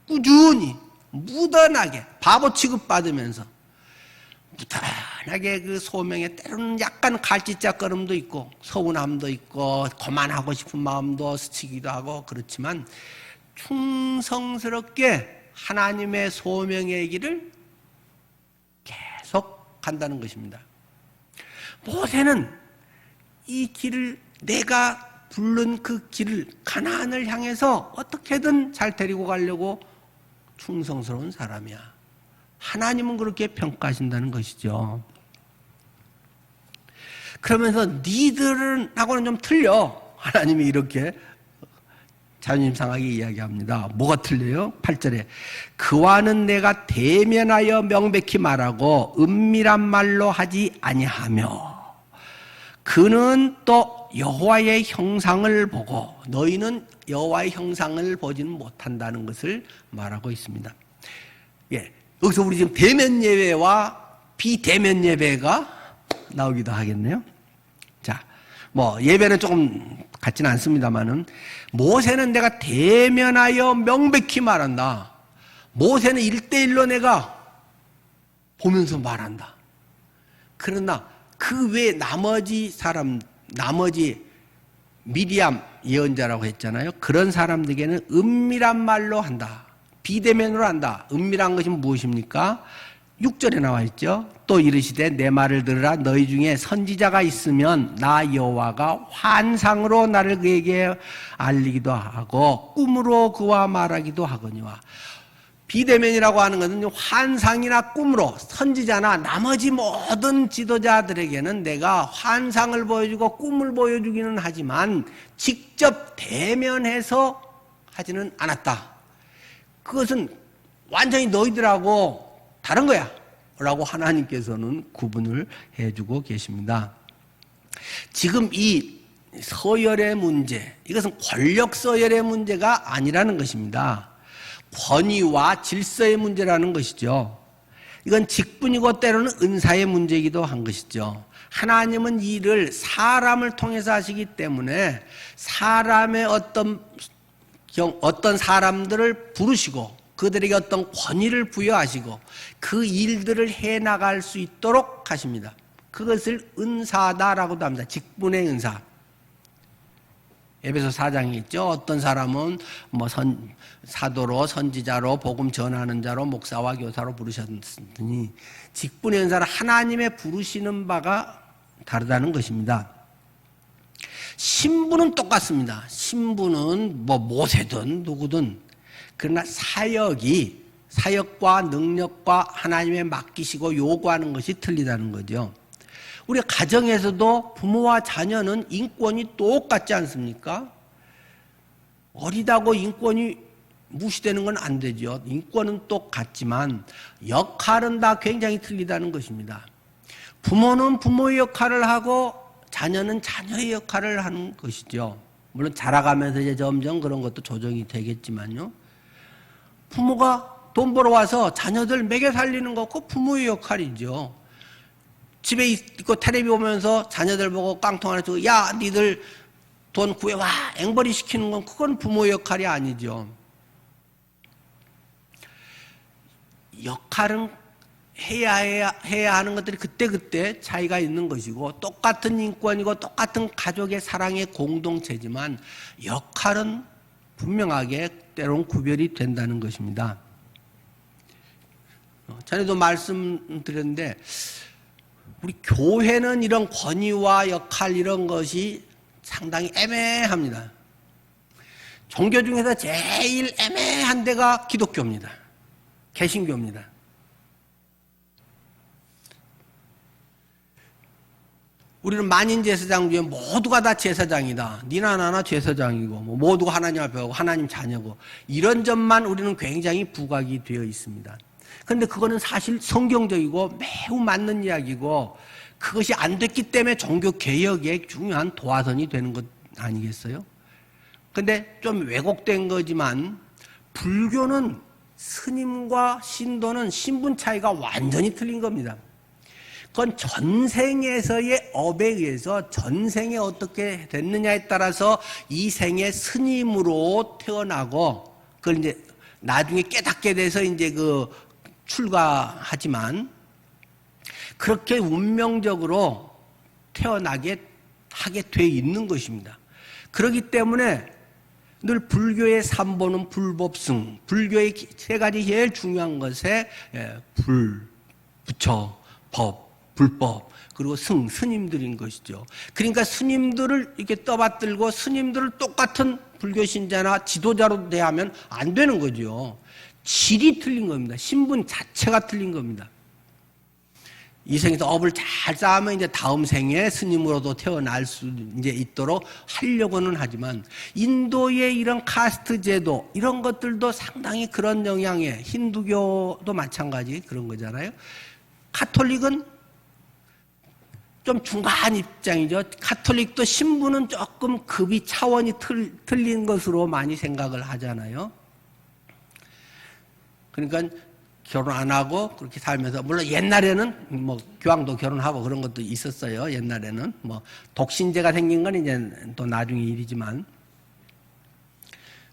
S1: 꾸준히 무던하게 바보 취급받으면서 무던하게 그 소명에 때로는 약간 갈짓짝거림도 있고 서운함도 있고 거만하고 싶은 마음도 스치기도 하고, 그렇지만 충성스럽게 하나님의 소명의 길을 계속 간다는 것입니다. 모세는 이 길을, 내가 부른 그 길을, 가나안을 향해서 어떻게든 잘 데리고 가려고 충성스러운 사람이야. 하나님은 그렇게 평가하신다는 것이죠. 그러면서 니들은 하고는 좀 틀려. 하나님이 이렇게 자존심 상하게 이야기합니다. 뭐가 틀려요? 8절에 그와는 내가 대면하여 명백히 말하고 은밀한 말로 하지 아니하며 그는 또 여호와의 형상을 보고 너희는 여호와의 형상을 보지는 못한다는 것을 말하고 있습니다. 예, 여기서 우리 지금 대면 예배와 비대면 예배가 나오기도 하겠네요. 자, 뭐 예배는 조금 같지는 않습니다만은 모세는 내가 대면하여 명백히 말한다. 모세는 1대1로 내가 보면서 말한다. 그러나 그 외 나머지 미디암 예언자라고 했잖아요. 그런 사람들에게는 은밀한 말로 한다. 비대면으로 한다. 은밀한 것이 무엇입니까? 6절에 나와 있죠. 또 이르시되 내 말을 들으라. 너희 중에 선지자가 있으면 나 여호와가 환상으로 나를 그에게 알리기도 하고 꿈으로 그와 말하기도 하거니와. 비대면이라고 하는 것은 환상이나 꿈으로 선지자나 나머지 모든 지도자들에게는 내가 환상을 보여주고 꿈을 보여주기는 하지만 직접 대면해서 하지는 않았다. 그것은 완전히 너희들하고 다른 거야 라고 하나님께서는 구분을 해주고 계십니다. 지금 이 서열의 문제, 이것은 권력 서열의 문제가 아니라는 것입니다. 권위와 질서의 문제라는 것이죠. 이건 직분이고 때로는 은사의 문제이기도 한 것이죠. 하나님은 일을 사람을 통해서 하시기 때문에 사람의 어떤 사람들을 부르시고 그들에게 어떤 권위를 부여하시고 그 일들을 해나갈 수 있도록 하십니다. 그것을 은사다라고도 합니다. 직분의 은사. 에베소 4장에 있죠. 어떤 사람은 사도로 선지자로 복음 전하는 자로 목사와 교사로 부르셨으니 직분의 은사는 하나님의 부르시는 바가 다르다는 것입니다. 신분은 똑같습니다. 신분은 모세든 누구든 그러나 사역과 능력과 하나님의 맡기시고 요구하는 것이 틀리다는 거죠. 우리 가정에서도 부모와 자녀는 인권이 똑같지 않습니까? 어리다고 인권이 무시되는 건 안 되죠. 인권은 똑같지만 역할은 다 굉장히 틀리다는 것입니다. 부모는 부모의 역할을 하고 자녀는 자녀의 역할을 하는 것이죠. 물론 자라가면서 이제 점점 그런 것도 조정이 되겠지만요. 부모가 돈 벌어 와서 자녀들 먹여 살리는 거 그거 부모의 역할이죠. 집에 있고 텔레비 보면서 자녀들 보고 깡통 하나 주고 야 니들 돈 구해와 앵벌이 시키는 건 그건 부모의 역할이 아니죠. 역할은 해야 하는 것들이 그때그때 차이가 있는 것이고 똑같은 인권이고 똑같은 가족의 사랑의 공동체지만 역할은 분명하게 때론 구별이 된다는 것입니다. 전에도 말씀드렸는데 우리 교회는 이런 권위와 역할 이런 것이 상당히 애매합니다. 종교 중에서 제일 애매한 데가 기독교입니다. 개신교입니다. 우리는 만인 제사장 중에 모두가 다 제사장이다. 니나 나나 제사장이고 모두가 하나님 앞에 가고 하나님 자녀고 이런 점만 우리는 굉장히 부각이 되어 있습니다. 그런데 그거는 사실 성경적이고 매우 맞는 이야기고 그것이 안 됐기 때문에 종교개혁의 중요한 도화선이 되는 것 아니겠어요? 그런데 좀 왜곡된 거지만 불교는 스님과 신도는 신분 차이가 완전히 틀린 겁니다. 그건 전생에서의 업에 의해서 전생에 어떻게 됐느냐에 따라서 이 생에 스님으로 태어나고 그걸 이제 나중에 깨닫게 돼서 이제 출가하지만 그렇게 운명적으로 태어나게 하게 돼 있는 것입니다. 그렇기 때문에 늘 불교의 삼보는 불법승, 불교의 세 가지 제일 중요한 것에 불, 부처, 법, 불법, 그리고 스님들인 것이죠. 그러니까 스님들을 이렇게 떠받들고 스님들을 똑같은 불교 신자나 지도자로 대하면 안 되는 거죠. 질이 틀린 겁니다. 신분 자체가 틀린 겁니다. 이 생에서 업을 잘 쌓으면 이제 다음 생에 스님으로도 태어날 수 이제 있도록 하려고는 하지만 인도의 이런 카스트 제도 이런 것들도 상당히 그런 영향에 힌두교도 마찬가지 그런 거잖아요. 카톨릭은 좀 중간 입장이죠. 카톨릭도 신분은 조금 급이 차원이 틀린 것으로 많이 생각을 하잖아요. 그러니까 결혼 안 하고 그렇게 살면서, 물론 옛날에는 뭐 교황도 결혼하고 그런 것도 있었어요. 옛날에는 뭐 독신제가 생긴 건 이제 또 나중에 일이지만,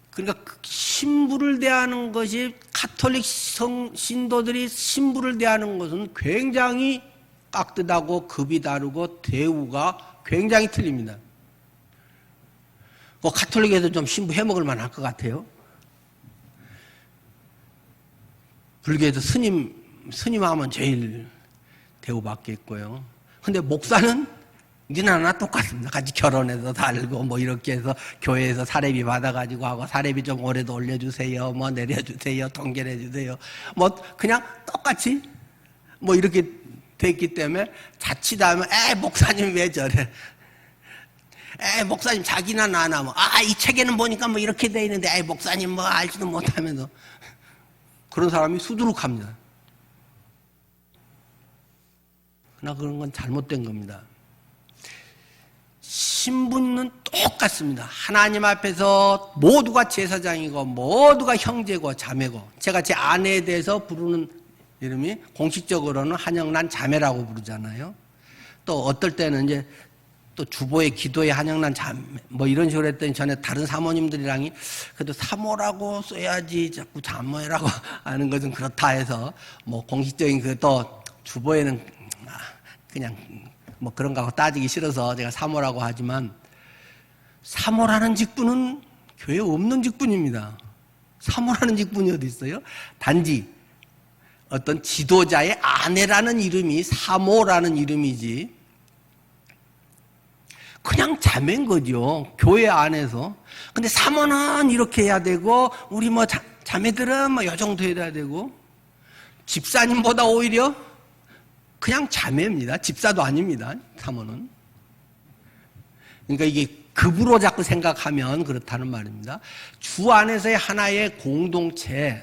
S1: 그러니까 신부를 대하는 것이, 가톨릭 신도들이 신부를 대하는 것은 굉장히 깍듯하고 급이 다르고 대우가 굉장히 틀립니다. 뭐 가톨릭에도 좀 신부 해먹을 만할 것 같아요. 불교에도 스님 하면 제일 대우받겠고요. 근데 목사는 니나 나 똑같습니다. 같이 결혼해서 살고 뭐 이렇게 해서 교회에서 사례비 받아가지고 하고, 사례비 좀 올해도 올려주세요, 뭐 내려주세요, 동결해주세요, 뭐 그냥 똑같이 뭐 이렇게 됐기 때문에 자칫하면 목사님 왜 저래, 목사님 자기나 나나 뭐 이 책에는 보니까 뭐 이렇게 돼 있는데 목사님 뭐 알지도 못하면서, 그런 사람이 수두룩합니다. 그러나 그런 건 잘못된 겁니다. 신부는 똑같습니다. 하나님 앞에서 모두가 제사장이고 모두가 형제고 자매고, 제가 제 아내에 대해서 부르는 이름이 공식적으로는 한영란 자매라고 부르잖아요. 또 어떨 때는 이제 또 주보의 기도에 한영란 자매 뭐 이런 식으로 했더니, 전에 다른 사모님들이랑이 그래도 사모라고 써야지 자꾸 자매라고 하는 것은 그렇다 해서, 뭐 공식적인 그 또 주보에는 그냥 뭐 그런 거하고 따지기 싫어서 제가 사모라고 하지만, 사모라는 직분은 교회에 없는 직분입니다. 사모라는 직분이 어디 있어요? 단지 어떤 지도자의 아내라는 이름이 사모라는 이름이지, 그냥 자매인 거죠. 교회 안에서. 근데 사모는 이렇게 해야 되고, 우리 뭐 자매들은 뭐 요 정도 해야 되고, 집사님보다 오히려 그냥 자매입니다. 집사도 아닙니다. 사모는. 그러니까 이게 급으로 자꾸 생각하면 그렇다는 말입니다. 주 안에서의 하나의 공동체,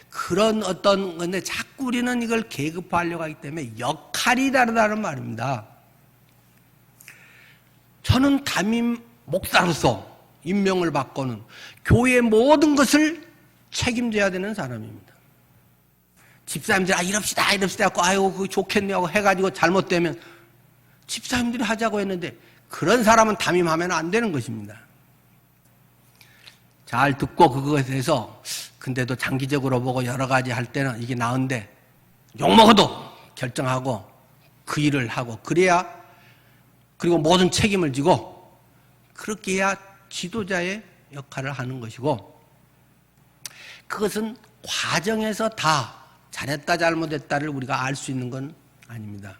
S1: 그런 어떤 건데 자꾸 우리는 이걸 계급화하려고 하기 때문에 역할이 다르다는 말입니다. 저는 담임 목사로서 임명을 받고는 교회의 모든 것을 책임져야 되는 사람입니다. 집사님들이 이럽시다 하고 그거 좋겠네요 해가지고 잘못되면 집사님들이 하자고 했는데, 그런 사람은 담임하면 안 되는 것입니다. 잘 듣고 그것에 대해서, 근데도 장기적으로 보고 여러 가지 할 때는 이게 나은데 욕먹어도 결정하고 그 일을 하고, 그래야, 그리고 모든 책임을 지고 그렇게 해야 지도자의 역할을 하는 것이고, 그것은 과정에서 다 잘했다 잘못했다를 우리가 알 수 있는 건 아닙니다.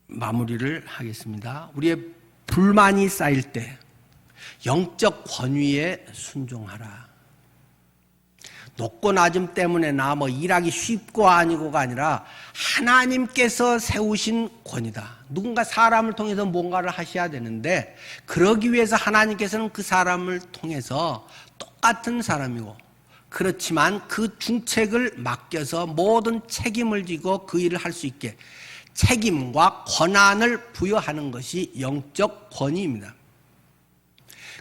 S1: 마무리를 하겠습니다. 우리의 불만이 쌓일 때 영적 권위에 순종하라. 높고 낮음 때문에나 뭐 일하기 쉽고 아니고가 아니라 하나님께서 세우신 권위다. 누군가 사람을 통해서 뭔가를 하셔야 되는데, 그러기 위해서 하나님께서는 그 사람을 통해서 똑같은 사람이고, 그렇지만 그 중책을 맡겨서 모든 책임을 지고 그 일을 할 수 있게 책임과 권한을 부여하는 것이 영적 권위입니다.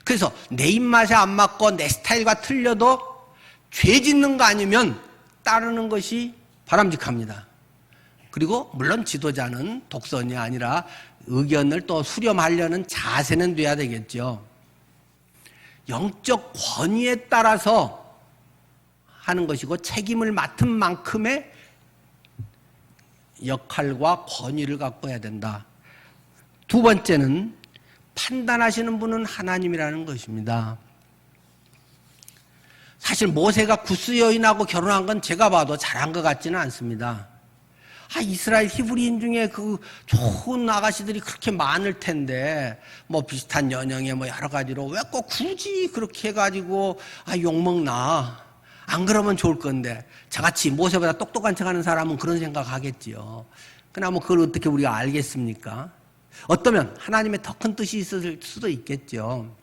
S1: 그래서 내 입맛에 안 맞고 내 스타일과 틀려도 죄 짓는 거 아니면 따르는 것이 바람직합니다. 그리고 물론 지도자는 독선이 아니라 의견을 또 수렴하려는 자세는 돼야 되겠죠. 영적 권위에 따라서 하는 것이고, 책임을 맡은 만큼의 역할과 권위를 갖고 해야 된다. 두 번째는 판단하시는 분은 하나님이라는 것입니다. 사실 모세가 구스 여인하고 결혼한 건 제가 봐도 잘한 것 같지는 않습니다. 이스라엘 히브리인 중에 그 좋은 아가씨들이 그렇게 많을 텐데, 뭐 비슷한 연령에 뭐 여러 가지로 왜 꼭 굳이 그렇게 해가지고 욕먹나? 안 그러면 좋을 건데, 저같이 모세보다 똑똑한 척하는 사람은 그런 생각하겠지요. 그러나 뭐 그걸 어떻게 우리가 알겠습니까? 어쩌면 하나님의 더 큰 뜻이 있을 수도 있겠죠.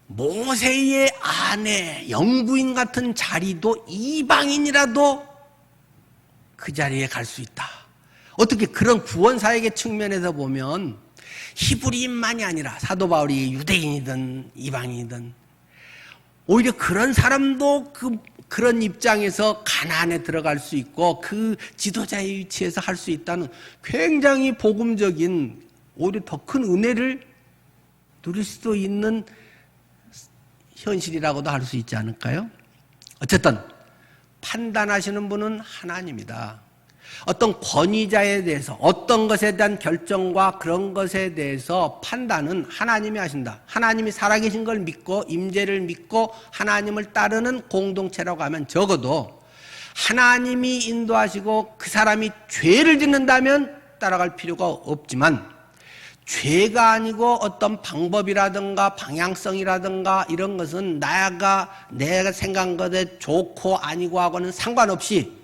S1: 모세의 아내, 영부인 같은 자리도 이방인이라도 그 자리에 갈 수 있다. 어떻게 그런 구원사역의 측면에서 보면 히브리인만이 아니라 사도 바울이 유대인이든 이방인이든 오히려 그런 사람도 그런 입장에서 가나안에 들어갈 수 있고 그 지도자의 위치에서 할 수 있다는 굉장히 복음적인 오히려 더 큰 은혜를 누릴 수도 있는 현실이라고도 할 수 있지 않을까요? 어쨌든 판단하시는 분은 하나님이다. 어떤 권위자에 대해서 어떤 것에 대한 결정과 그런 것에 대해서 판단은 하나님이 하신다. 하나님이 살아계신 걸 믿고 임재를 믿고 하나님을 따르는 공동체라고 하면 적어도 하나님이 인도하시고 그 사람이 죄를 짓는다면 따라갈 필요가 없지만 죄가 아니고 어떤 방법이라든가 방향성이라든가 이런 것은 내가 생각한 것에 좋고 아니고 하고는 상관없이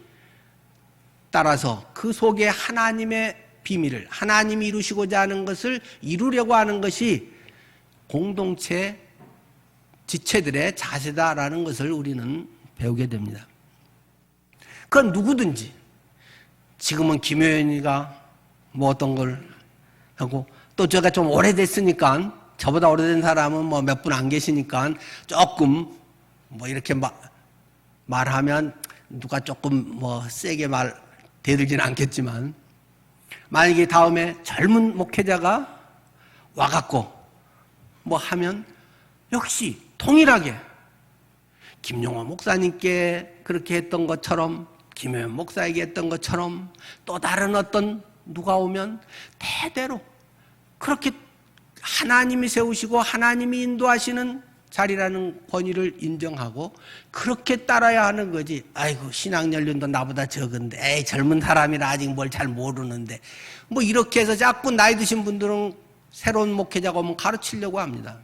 S1: 따라서 그 속에 하나님의 비밀을 하나님이 이루시고자 하는 것을 이루려고 하는 것이 공동체 지체들의 자세다라는 것을 우리는 배우게 됩니다. 그건 누구든지 지금은 김효연이가 뭐 어떤 걸 하고 또 제가 좀 오래됐으니까 저보다 오래된 사람은 뭐 몇 분 안 계시니까 조금 뭐 이렇게 말하면 누가 조금 뭐 세게 대들지는 않겠지만 만약에 다음에 젊은 목회자가 와갖고 뭐 하면 역시 동일하게 김용호 목사님께 그렇게 했던 것처럼 김효연 목사에게 했던 것처럼 또 다른 어떤 누가 오면 대대로 그렇게 하나님이 세우시고 하나님이 인도하시는 자리라는 권위를 인정하고 그렇게 따라야 하는 거지. 아이고 신앙 연륜도 나보다 적은데 에이 젊은 사람이라 아직 뭘 잘 모르는데 뭐 이렇게 해서 자꾸 나이 드신 분들은 새로운 목회자가 오면 가르치려고 합니다.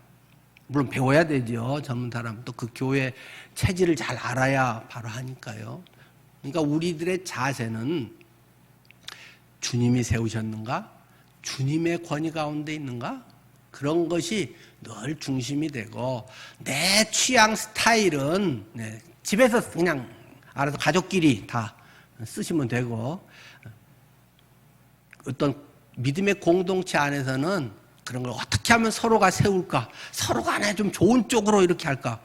S1: 물론 배워야 되죠. 젊은 사람 또 그 교회 체질을 잘 알아야 바로 하니까요. 그러니까 우리들의 자세는 주님이 세우셨는가? 주님의 권위 가운데 있는가? 그런 것이 늘 중심이 되고 내 취향 스타일은 집에서 그냥 알아서 가족끼리 다 쓰시면 되고 어떤 믿음의 공동체 안에서는 그런 걸 어떻게 하면 서로가 세울까? 서로가 하나 좀 좋은 쪽으로 이렇게 할까?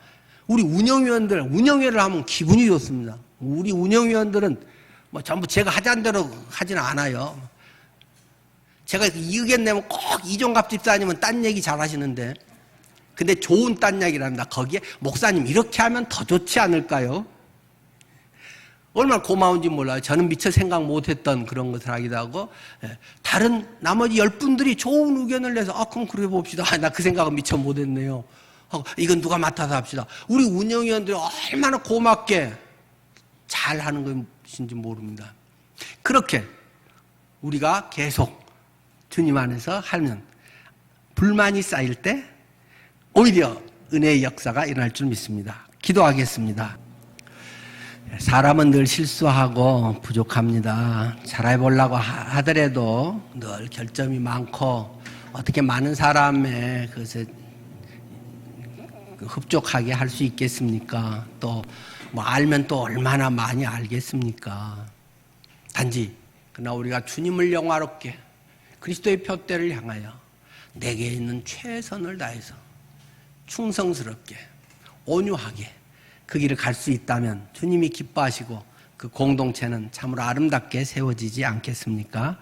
S1: 우리 운영위원회를 하면 기분이 좋습니다. 우리 운영위원들은 뭐 전부 제가 하자는 대로 하지는 않아요. 제가 이 의견 내면 꼭 이종갑 집사님은 딴 얘기 잘 하시는데 근데 좋은 딴 얘기랍니다. 거기에 목사님 이렇게 하면 더 좋지 않을까요? 얼마나 고마운지 몰라요. 저는 미처 생각 못했던 그런 것을 하기도 하고 다른 나머지 10분들이 좋은 의견을 내서 그럼 그래 봅시다. 나 그 생각은 미처 못했네요. 이건 누가 맡아서 합시다. 우리 운영위원들이 얼마나 고맙게 잘하는 것인지 모릅니다. 그렇게 우리가 계속 주님 안에서 하면 불만이 쌓일 때 오히려 은혜의 역사가 일어날 줄 믿습니다. 기도하겠습니다. 사람은 늘 실수하고 부족합니다. 잘해보려고 하더라도 늘 결점이 많고 어떻게 많은 사람의 그것에 흡족하게 할 수 있겠습니까? 또 뭐 알면 또 얼마나 많이 알겠습니까? 단지 그러나 우리가 주님을 영화롭게 그리스도의 표대를 향하여 내게 있는 최선을 다해서 충성스럽게 온유하게 그 길을 갈 수 있다면 주님이 기뻐하시고 그 공동체는 참으로 아름답게 세워지지 않겠습니까?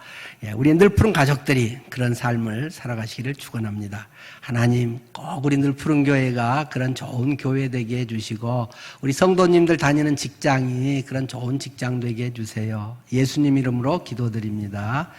S1: 우리 늘푸른 가족들이 그런 삶을 살아가시기를 축원합니다. 하나님 꼭 우리 늘푸른 교회가 그런 좋은 교회 되게 해주시고 우리 성도님들 다니는 직장이 그런 좋은 직장 되게 해주세요. 예수님 이름으로 기도드립니다.